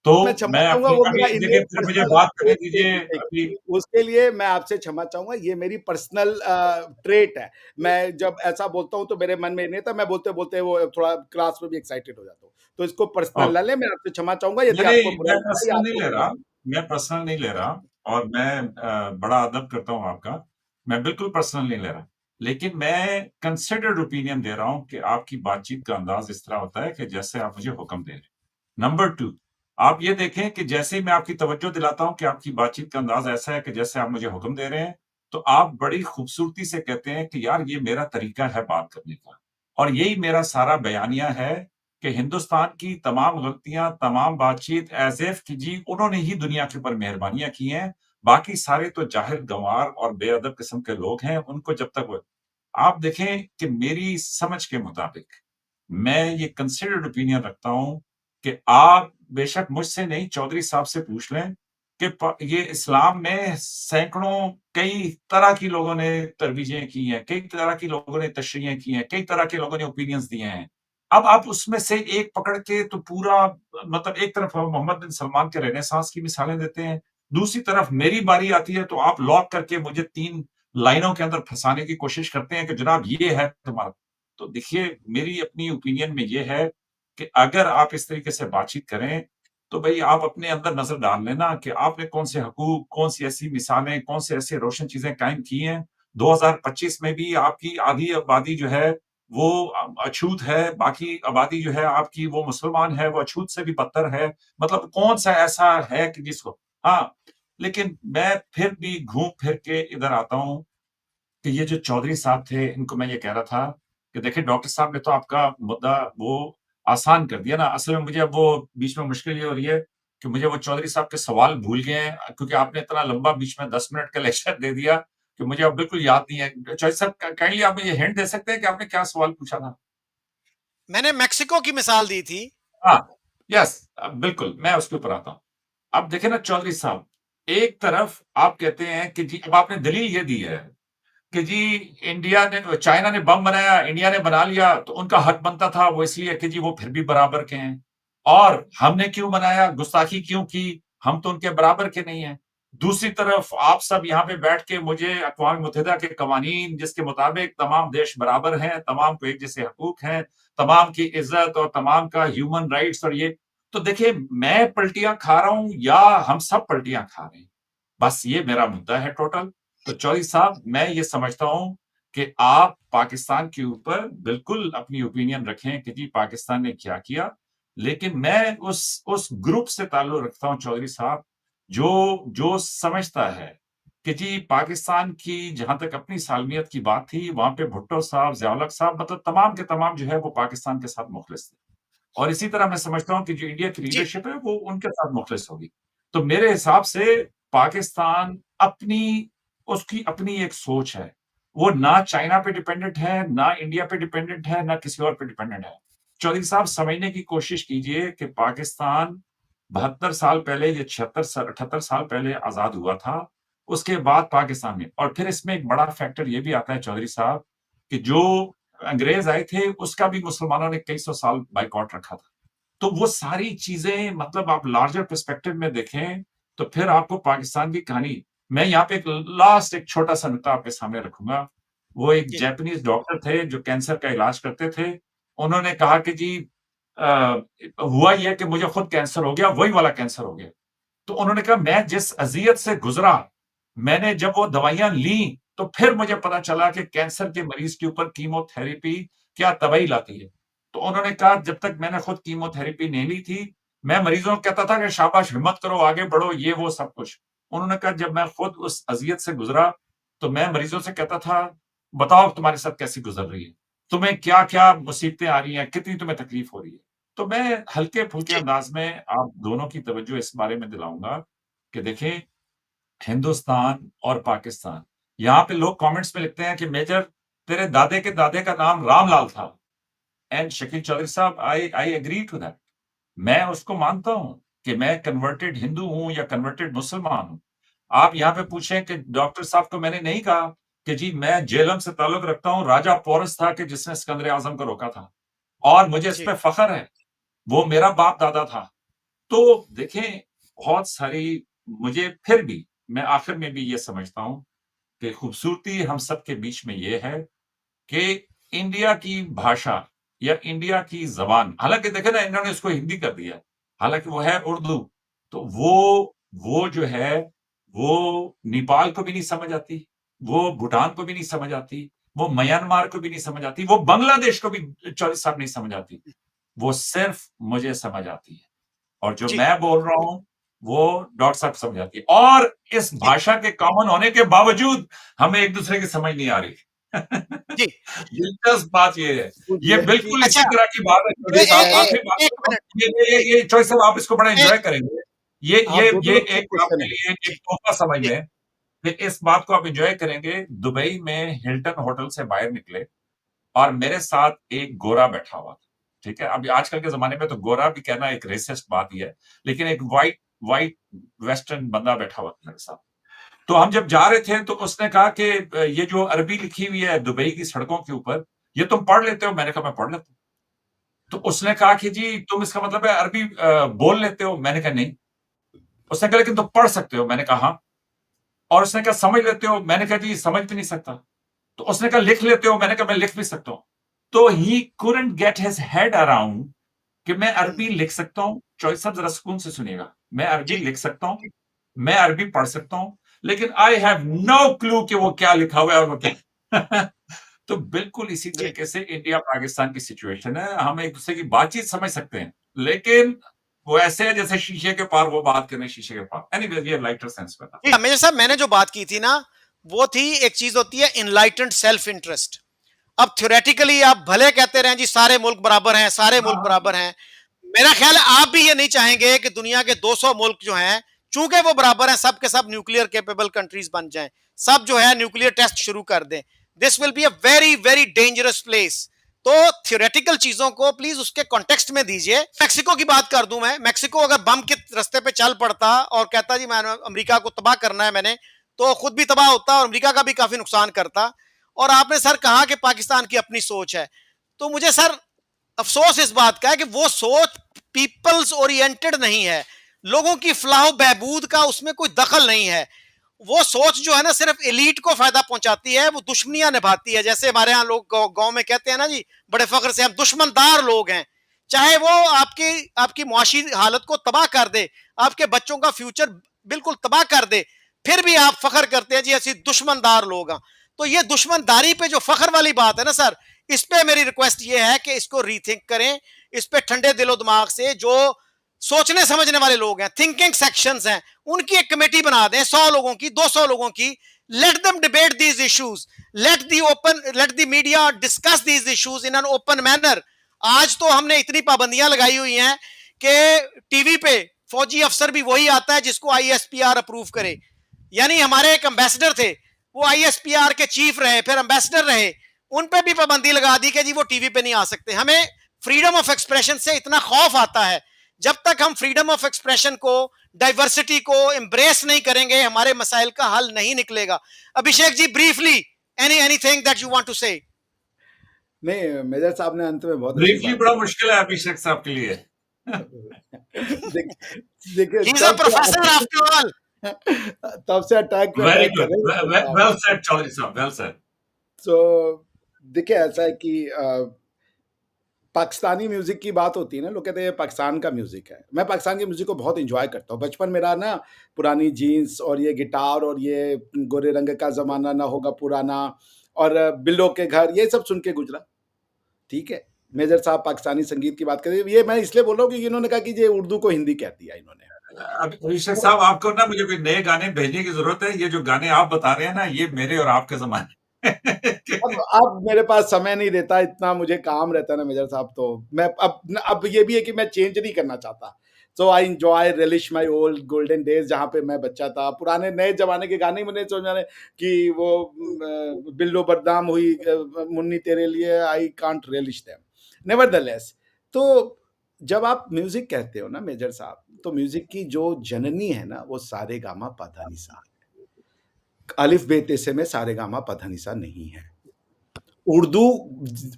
तो मैं क्षमा मैं चाहूंगा, अपनी वो अभी मेरा देखिए इनमें फिर मुझे पर्सनल, बात करने दीजिए अभी। उसके लिए मैं आपसे क्षमा चाहूंगा, ये मेरी पर्सनल ट्रेट है। मैं जब ऐसा बोलता हूं तो मेरे मन में नहीं था, मैं बोलते बोलते वो थोड़ा क्लास में भी एक्साइटेड हो जाता हूँ, तो इसको पर्सनल ना ओके, ले। मैं आपसे क्षमा चाहूंगा यदि आपको नहीं बुरा मैं लगा या पर्सनल नहीं आपको ले गलत रहा, लगा। मैं पर्सनल नहीं ले रहा और मैं बड़ा अदब करता हूँ आपका। मैं बिल्कुल पर्सनल नहीं ले रहा, लेकिन मैं कंसिडर्ड ओपिनियन दे रहा हूँ कि आपकी बातचीत का अंदाज इस तरह होता है कि जैसे आप मुझे हुक्म दे रहे हैं। नंबर 2, आप ये देखें कि जैसे ही मैं आपकी तवज्जो दिलाता हूँ कि आपकी बातचीत का अंदाज ऐसा है कि जैसे आप मुझे हुक्म दे रहे हैं, तो आप बड़ी खूबसूरती से कहते हैं कि यार ये मेरा तरीका है बात करने का। और यही मेरा सारा बयानिया है कि हिंदुस्तान की तमाम गलतियाँ, तमाम बातचीत एज़ इफ कि जी उन्होंने ही दुनिया के ऊपर मेहरबानियाँ की हैं, बाकी सारे तो जाहिल गँवार और बेअदब किस्म के लोग हैं, उनको जब तक वो आप देखें कि मेरी समझ के मुताबिक, मैं ये कंसिडर्ड ओपिनियन रखता हूँ कि आप बेशक मुझसे नहीं चौधरी साहब से पूछ लें कि ये इस्लाम में सैकड़ों कई तरह की लोगों ने तरवीजें की हैं, कई तरह की लोगों ने तशरीहें की हैं, कई तरह के लोगों ने ओपिनियंस दिए हैं। अब आप उसमें से एक पकड़ के तो पूरा मतलब एक तरफ मोहम्मद बिन सलमान के रेनेसांस की मिसालें देते हैं, दूसरी तरफ मेरी बारी आती है तो आप लॉक करके मुझे 3 लाइनों के अंदर फँसाने की कोशिश करते हैं कि जनाब ये है तुम्हारा। तो देखिए, मेरी अपनी ओपिनियन में ये है कि अगर आप इस तरीके से बातचीत करें, तो भई आप अपने अंदर नज़र डाल लें ना कि आपने कौन से हकूक, कौन सी ऐसी मिसालें, कौन से ऐसे रोशन चीज़ें कायम की हैं। 2025 में भी आपकी आधी आबादी जो है वो अछूत है, बाकी आबादी जो है आपकी वो मुसलमान है, वो अछूत से भी बदतर है। मतलब कौन-सा ऐसा है कि जिसको हाँ, लेकिन मैं फिर भी घूम फिर के इधर आता हूँ कि ये जो चौधरी साहब थे, इनको मैं ये कह रहा था कि देखिए डॉक्टर साहब ने तो आपका मुद्दा वो आसान कर दिया ना। असल में मुझे अब वो बीच में मुश्किल ये हो रही है कि मुझे वो चौधरी साहब के सवाल भूल गए हैं, क्योंकि आपने इतना लंबा बीच में 10 मिनट का लेक्चर दे दिया कि मुझे अब बिल्कुल याद नहीं है। चौधरी साहब काइंडली आप मुझे हिंट दे सकते हैं कि आपने क्या सवाल पूछा था? मैंने मेक्सिको की मिसाल दी थी। हाँ, यस, बिल्कुल, मैं उसके ऊपर आता हूँ। अब देखिए ना चौधरी साहब, एक तरफ आप कहते हैं कि जी, अब आपने दलील ये दी है कि जी चाइना ने बम बनाया, इंडिया ने बना लिया, तो उनका हक बनता था, वो इसलिए कि जी वो फिर भी बराबर के हैं। और हमने क्यों बनाया, गुस्ताखी क्यों की, हम तो उनके बराबर के नहीं हैं। दूसरी तरफ आप सब यहाँ पे बैठ के मुझे अक़वाम मुत्तहिदा के कवानीन, जिसके मुताबिक तमाम देश बराबर हैं, तमाम को एक जैसे हकूक हैं, तमाम की इज्जत और तमाम का ह्यूमन राइट्स और ये, तो देखिए मैं पलटियां खा रहा हूं या हम सब पलटियां खा रहे हैं, बस ये मेरा मुद्दा है टोटल। तो चौधरी साहब, मैं ये समझता हूं कि आप पाकिस्तान के ऊपर बिल्कुल अपनी ओपिनियन रखें कि जी पाकिस्तान ने क्या किया, लेकिन मैं उस ग्रुप से ताल्लुक रखता हूं चौधरी साहब, जो जो समझता है कि जी पाकिस्तान की जहां तक अपनी सालमियत की बात थी, वहां पे भुट्टो साहब, ज़िया-उल-हक साहब, मतलब तमाम के तमाम जो है वो पाकिस्तान के साथ मुखलिस थे। और इसी तरह मैं समझता हूँ कि जो इंडिया की जी लीडरशिप है वो उनके साथ मुखलिस होगी। तो मेरे हिसाब से पाकिस्तान उसकी अपनी एक सोच है। वो ना चाइना पे डिपेंडेंट है, ना इंडिया पे डिपेंडेंट है, ना किसी और पे डिपेंडेंट है। चौधरी साहब, समझने की कोशिश कीजिए कि पाकिस्तान 72 साल पहले या 78 साल पहले आज़ाद हुआ था। उसके बाद पाकिस्तान में, और फिर इसमें एक बड़ा फैक्टर ये भी आता है चौधरी साहब कि जो अंग्रेज आए थे उसका भी मुसलमानों ने कई सौ साल बाइकॉट रखा था। तो वो सारी चीजें, मतलब आप लार्जर पर्सपेक्टिव में देखें तो फिर आपको पाकिस्तान की कहानी, मैं यहाँ पे एक छोटा सा नुकता आपके सामने रखूंगा। वो एक जी जापानीज डॉक्टर थे जो कैंसर का इलाज करते थे। उन्होंने कहा कि जी अ, हुआ ये कि मुझे खुद कैंसर हो गया, वही वाला कैंसर हो गया। तो उन्होंने कहा मैं जिस अजियत से गुजरा, मैंने जब वो दवाइयां ली तो फिर मुझे पता चला कि कैंसर के मरीज के ऊपर कीमोथेरेपी क्या तबाही लाती है। तो उन्होंने कहा जब तक मैंने खुद कीमोथेरेपी नहीं ली थी, मैं मरीजों को कहता था कि शाबाश, हिम्मत करो, आगे बढ़ो, ये वो सब कुछ। उन्होंने कहा जब मैं खुद उस अजियत से गुजरा तो मैं मरीजों से कहता था, बताओ तुम्हारे साथ कैसी गुजर रही है, तुम्हें क्या क्या मुसीबतें आ रही हैं, कितनी तुम्हें तकलीफ हो रही है। तो मैं हल्के फुल्के जी अंदाज में आप दोनों की तवज्जो इस बारे में दिलाऊंगा कि देखें, हिंदुस्तान और पाकिस्तान, यहाँ पे लोग कमेंट्स में लिखते हैं कि मेजर तेरे दादे के दादे का नाम रामलाल था। एंड शकील चौधरी साहब, आई आई एग्री टू दैट। मैं उसको मानता हूं कि मैं कन्वर्टेड हिंदू हूं या कन्वर्टेड मुसलमान हूं। आप यहाँ पे पूछें कि डॉक्टर साहब को मैंने नहीं कहा कि जी मैं जेलम से ताल्लुक रखता हूं, राजा पोरस था कि जिसने सिकंदर आजम को रोका था, और मुझे इस जी पे फख्र है, वो मेरा बाप दादा था। तो देखें, बहुत सारी, मुझे फिर भी, मैं आखिर में भी ये समझता हूं कि खूबसूरती हम सबके बीच में ये है कि इंडिया की भाषा या इंडिया की ज़बान, हालाँकि देखें ना इन्होंने इसको हिंदी कर दिया है, हालाँकि वो है उर्दू, तो वो जो है, वो नेपाल को भी नहीं समझ आती, वो भूटान को भी नहीं समझ आती, वो म्यांमार को भी नहीं समझ आती, वो बांग्लादेश को भी चौधरी साहब नहीं समझ आती, वो सिर्फ़ मुझे समझ आती है। और जो जी मैं बोल रहा हूँ, वो डॉक्टर साहब समझ आती है, और इस जी भाषा के कॉमन होने के बावजूद हमें एक-दूसरे की समझ नहीं आ रही। जी दिलचस्प बात ये है। ये ये बिल्कुल कि अच्छा इसी तरह की बात है चौधरी साहब, मैं आखिरी बात एक बताऊँ, मिनट ये चौधरी साहब आप इसको बड़ा मैं एन्जॉय करेंगे। ये आप ये दोनों ये लोग के एक क्वेश्चन आपके है। लिए एक जी तोहफ़ा समझ जी लें कि इस बात को आप एन्जॉय करेंगे। दुबई में हिल्टन होटल से बाहर निकले और मेरे साथ एक गोरा बैठा हुआ था, ठीक है? अभी आजकल के ज़माने में तो गोरा भी कहना एक रेसिस्ट बात ही है, लेकिन एक व्हाइट व्हाइट वेस्टर्न बंदा बैठा हुआ था मेरे साथ। तो हम जब जा रहे थे तो उसने कहा कि ये जो अरबी लिखी हुई है दुबई की सड़कों के ऊपर, ये तुम पढ़ लेते हो? मैंने कहा मैं पढ़ लेता हूँ। तो उसने कहा कि जी तुम, इसका मतलब है अरबी बोल लेते हो? मैंने कहा नहीं। उसने कहा लेकिन तुम पढ़ सकते हो? मैंने कहा हाँ। और उसने कहा समझ लेते हो? मैंने कहा जी समझ भी नहीं सकता। तो उसने कहा लिख लेते हो? मैंने कहा मैं लिख भी सकता हूँ। तो he couldn't get his head around कि मैं अरबी लिख सकता हूँ। चौधरी साहब जरा सुकून से सुनिएगा। मैं अरबी जी लिख सकता हूँ, मैं अरबी पढ़ सकता हूँ, लेकिन आई हैव नो क्लू कि वो क्या लिखा हुआ है और वो क्या तो बिल्कुल इसी जी तरीके से इंडिया पाकिस्तान की सिचुएशन है। हम एक दूसरे की बातचीत समझ सकते हैं, लेकिन वो ऐसे है जैसे शीशे के पार वो बात करें शीशे के पार। एनीवेज, ये लाइटर सेंस में था। जी मेजर साहब, मैंने जो बात की थी ना, वो थी, एक चीज होती है इनलाइटेंड सेल्फ इंटरेस्ट, अब थ्योरेटिकली आप भले कहते रहे जी सारे मुल्क बराबर हैं, सारे मुल्क बराबर हैं, मेरा ख्याल है आप भी ये नहीं चाहेंगे कि दुनिया के 200 मुल्क जो हैं, चूंकि वो बराबर हैं, सब के सब न्यूक्लियर कैपेबल कंट्रीज बन जाएं, सब जो है न्यूक्लियर टेस्ट शुरू कर दें। This will be a very very dangerous place. तो थियोरेटिकल चीजों को प्लीज उसके कॉन्टेक्स्ट में दीजिए। मैक्सिको की बात कर दूं मैं, मैक्सिको अगर बम के रास्ते पे चल पड़ता और कहता जी मैं अमेरिका को तबाह करना है मैंने, तो खुद भी तबाह होता और अमेरिका का भी काफी नुकसान करता। और आपने सर कहा कि पाकिस्तान की अपनी सोच है, तो मुझे सर अफसोस इस बात का है कि वो सोच पीपल्स ओरिएंटेड नहीं है, लोगों की फलाह बहबूद का उसमें कोई दखल नहीं है। वो सोच जो है ना सिर्फ एलीट को फायदा पहुंचाती है, वो दुश्मनियां निभाती है। जैसे हमारे यहाँ लोग गांव में कहते हैं ना जी बड़े फख्र से, हम दुश्मनदार लोग हैं। चाहे वो आपकी मुआशी हालत को तबाह कर दे, आपके बच्चों का फ्यूचर बिल्कुल तबाह कर दे, फिर भी आप फख्र करते हैं जी ऐसी दुश्मनदार लोग हैं। तो ये दुश्मनदारी पे जो फख्र वाली बात है ना सर, इस पे मेरी रिक्वेस्ट ये है कि इसको रीथिंक करें, इस पे ठंडे दिलो दिमाग से जो सोचने समझने वाले लोग हैं, थिंकिंग सेक्शंस हैं, उनकी एक कमेटी बना दें 100 लोगों की, 200 लोगों की। Let them debate these issues, let the media discuss these issues in an open manner. आज तो हमने इतनी पाबंदियां लगाई हुई हैं कि टीवी पे फौजी अफसर भी वही आता है जिसको आईएसपीआर अप्रूव करे। यानी हमारे एक एम्बेसडर थे, वो आईएसपीआर के चीफ रहे, फिर एम्बेसडर रहे, उन पे भी पाबंदी लगा दी कि जी वो टीवी पे नहीं आ सकते। हमें फ्रीडम ऑफ एक्सप्रेशन से इतना खौफ आता है, जब तक हम फ्रीडम ऑफ एक्सप्रेशन को, डाइवर्सिटी को एम्ब्रेस नहीं करेंगे, हमारे मसाइल का हल नहीं निकलेगा। Abhishek ji briefly anything that you want to say? नहीं, मेजर साहब ने अंत में बहुत ब्रीफली बड़ा मुश्किल है अभिषेक साहब के लिए। देखिए he is a professor after all. तब से अटैक पे वेरी अटैक गुड, कर रहे हैं। वेल सेड चौधरी साहब, वेल सेड। तो देखिए ऐसा है कि पाकिस्तानी म्यूजिक की बात होती है ना, लोग कहते हैं पाकिस्तान का म्यूजिक है। मैं पाकिस्तान की म्यूजिक को बहुत एंजॉय करता हूँ। बचपन मेरा ना पुरानी जीन्स और ये गिटार और ये गोरे रंग का जमाना ना होगा पुराना और बिल्लो के घर, ये सब सुन के गुजरा। ठीक है, मेजर साहब पाकिस्तानी संगीत की बात करें, ये मैं इसलिए बोल रहा हूँ कि इन्होंने कहा कि ये उर्दू को हिंदी कह दिया इन्होंने। अभिषेक साहब आपको ना मुझे कोई नए गाने भेजने की जरूरत है। ये जो गाने आप बता रहे हैं ना, ये मेरे और आपके जमाने अब मेरे पास समय नहीं रहता, इतना मुझे काम रहता है ना मेजर साहब, तो मैं अब ये भी है कि मैं चेंज नहीं करना चाहता। So I enjoy relish my old golden days, जहाँ पे मैं बच्चा था। पुराने नए जमाने के गाने मुझे समझ में आ रहे कि वो बिल्लो बदनाम हुई मुन्नी तेरे लिए, I can't relish them nevertheless. तो जब आप म्यूजिक कहते हो ना मेजर साहब, तो म्यूजिक की जो जननी है ना, वो सारे गामा पाधानीसा, अलिफ बेते से में सारे गामा पाधानीसा नहीं है। उर्दू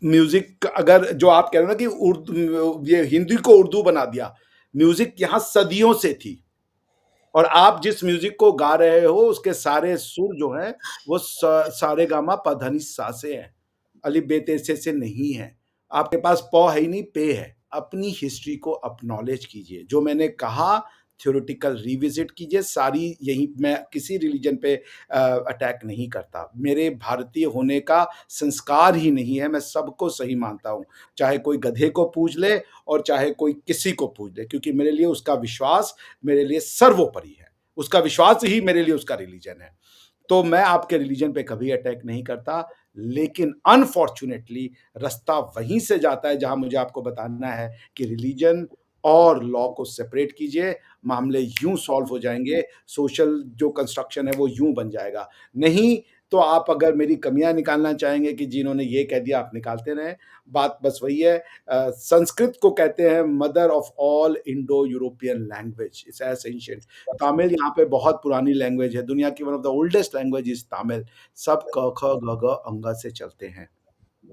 म्यूजिक, अगर जो आप कह रहे हो ना कि उर्दू, ये हिंदी को उर्दू बना दिया, म्यूजिक यहाँ सदियों से थी। और आप जिस म्यूजिक को गा रहे हो उसके सारे सुर जो हैं वो सारे गामा पाधानी सा से हैं, अली बेते से नहीं है। आपके पास पौ है ही नहीं, पे है। अपनी हिस्ट्री को अपनॉलेज कीजिए। जो मैंने कहा थ्योरेटिकल रिविजिट कीजिए सारी। यही, मैं किसी रिलीजन पे अटैक नहीं करता। मेरे भारतीय होने का संस्कार ही नहीं है। मैं सबको सही मानता हूँ, चाहे कोई गधे को पूज ले और चाहे कोई किसी को पूज ले, क्योंकि मेरे लिए उसका विश्वास मेरे लिए सर्वोपरि है। उसका विश्वास ही मेरे लिए उसका रिलीजन है। तो मैं आपके रिलीजन पे कभी अटैक नहीं करता, लेकिन अनफॉर्चुनेटली रास्ता वहीं से जाता है जहां मुझे आपको बताना है कि रिलीजन और लॉ को सेपरेट कीजिए, मामले यूं सॉल्व हो जाएंगे। सोशल जो कंस्ट्रक्शन है वो यूं बन जाएगा। नहीं तो आप अगर मेरी कमियां निकालना चाहेंगे कि जिन्होंने ये कह दिया, आप निकालते रहें। बात बस वही है। संस्कृत को कहते हैं mother of all Indo European language, it's as ancient. Tamil यहाँ पे बहुत पुरानी लैंग्वेज है, दुनिया की one of the oldest language is Tamil. सब क ख ग घ अंगा से चलते हैं,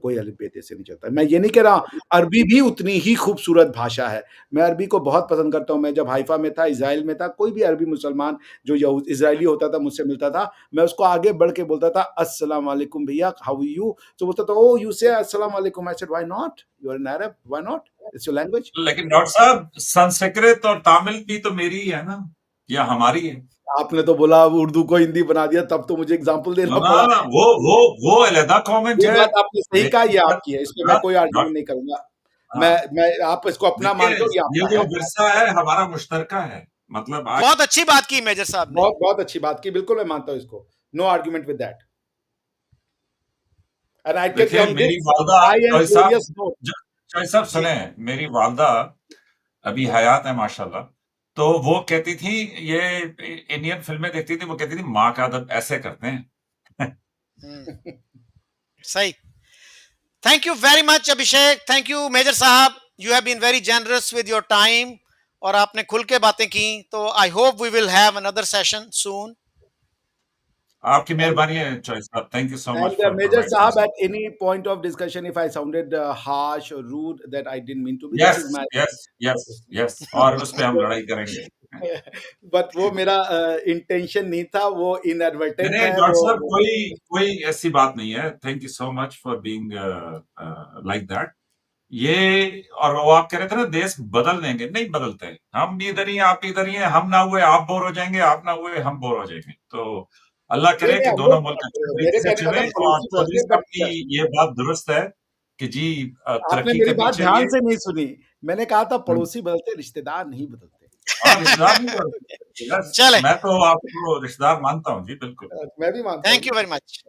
कोई अलिफ बेते से नहीं चलता। मैं ये नहीं कह रहा, अरबी भी उतनी ही खूबसूरत भाषा है। मैं अरबी को बहुत पसंद करता हूँ। मैं जब हाइफा में था, इज़राइल में था, कोई भी अरबी मुसलमान जो इज़राइली होता था मुझसे मिलता था, मैं उसको आगे बढ़ के बोलता था अस्सलाम वालेकुम भैया, हाउ आर यू? तो बोलता था ओ यू से अस्सलाम वालेकुम। I said why not, you are an Arab, why not, it's your language. लेकिन डॉक्टर साहब संस्कृत और तमिल भी तो मेरी ही है ना, या हमारी है? आपने तो बोला उर्दू को हिंदी बना दिया, तब तो मुझे एग्जांपल देना पड़ा। ना, वो अलग कमेंट ये है। बात आपने सही कहा, ये आपकी है, इसमें मैं कोई आर्ग्यूमेंट नहीं करूंगा। मैं आप इसको अपना मानते हो, ये आपका जो है। विरसा है हमारा मुश्तरका है। मतलब आज बहुत अच्छी बात की मेजर साहब ने। बहुत बहुत अच्छी बात की, बिल्कुल मैं मानता हूँ इसको। No argument with that. and I can देखिए on मेरी this वालदा high and चौधरी साहब glorious note. चौधरी साहब जी, सुने, मेरी वालदा अभी हयात है माशाल्लाह, तो वो कहती थी, ये इंडियन फिल्में देखती थी, वो कहती थी माँ का अदब ऐसे करते हैं। हम्म, सही। Thank you very much Abhishek, thank you major sahab, you have been very generous with your time और आपने खुल के बातें की, तो I hope we will have another session soon. आपकी and मेहरबानी है Chaudhary sahab, thank you so much and for Major providing Sahab, this. at any point of discussion, if I sounded harsh or rude, that I didn't mean to be. This yes is my yes yes yes, और उस पे हम लड़ाई करेंगे। But वो मेरा intention नहीं था, वो नहीं इनएडवर्टेंट नहीं है डॉक्टर वो। साहब, कोई कोई ऐसी बात नहीं है, thank you so much for being like that. ये, और वो आप कह रहे थे ना देश बदल देंगे, नहीं बदलते, हम भी इधर ही हैं, आप इधर ही हैं, हम ना हुए आप बोर हो जाएंगे, आप ना हुए हम बोर हो जाएंगे, तो अल्लाह नहीं करे नहीं, कि अब वो दोनों मुल्क अच्छे तरीके मेरे से कहने का चले। था और पड़ोसी चौधरी बदले, साहब बट की ये बात दुरुस्त है कि जी आपने तरक्की मेरी करनी बात चाहिए। ध्यान से नहीं सुनी। मैंने कहा था हम्म, पड़ोसी बदलते, रिश्तेदार नहीं बदलते। और रिश्तेदार नहीं बदलते। यस, चले, मैं तो आपको रिश्तेदार मानता हूँ जी, बिल्कुल। मैं भी मानता थैंक हूँ। You very much.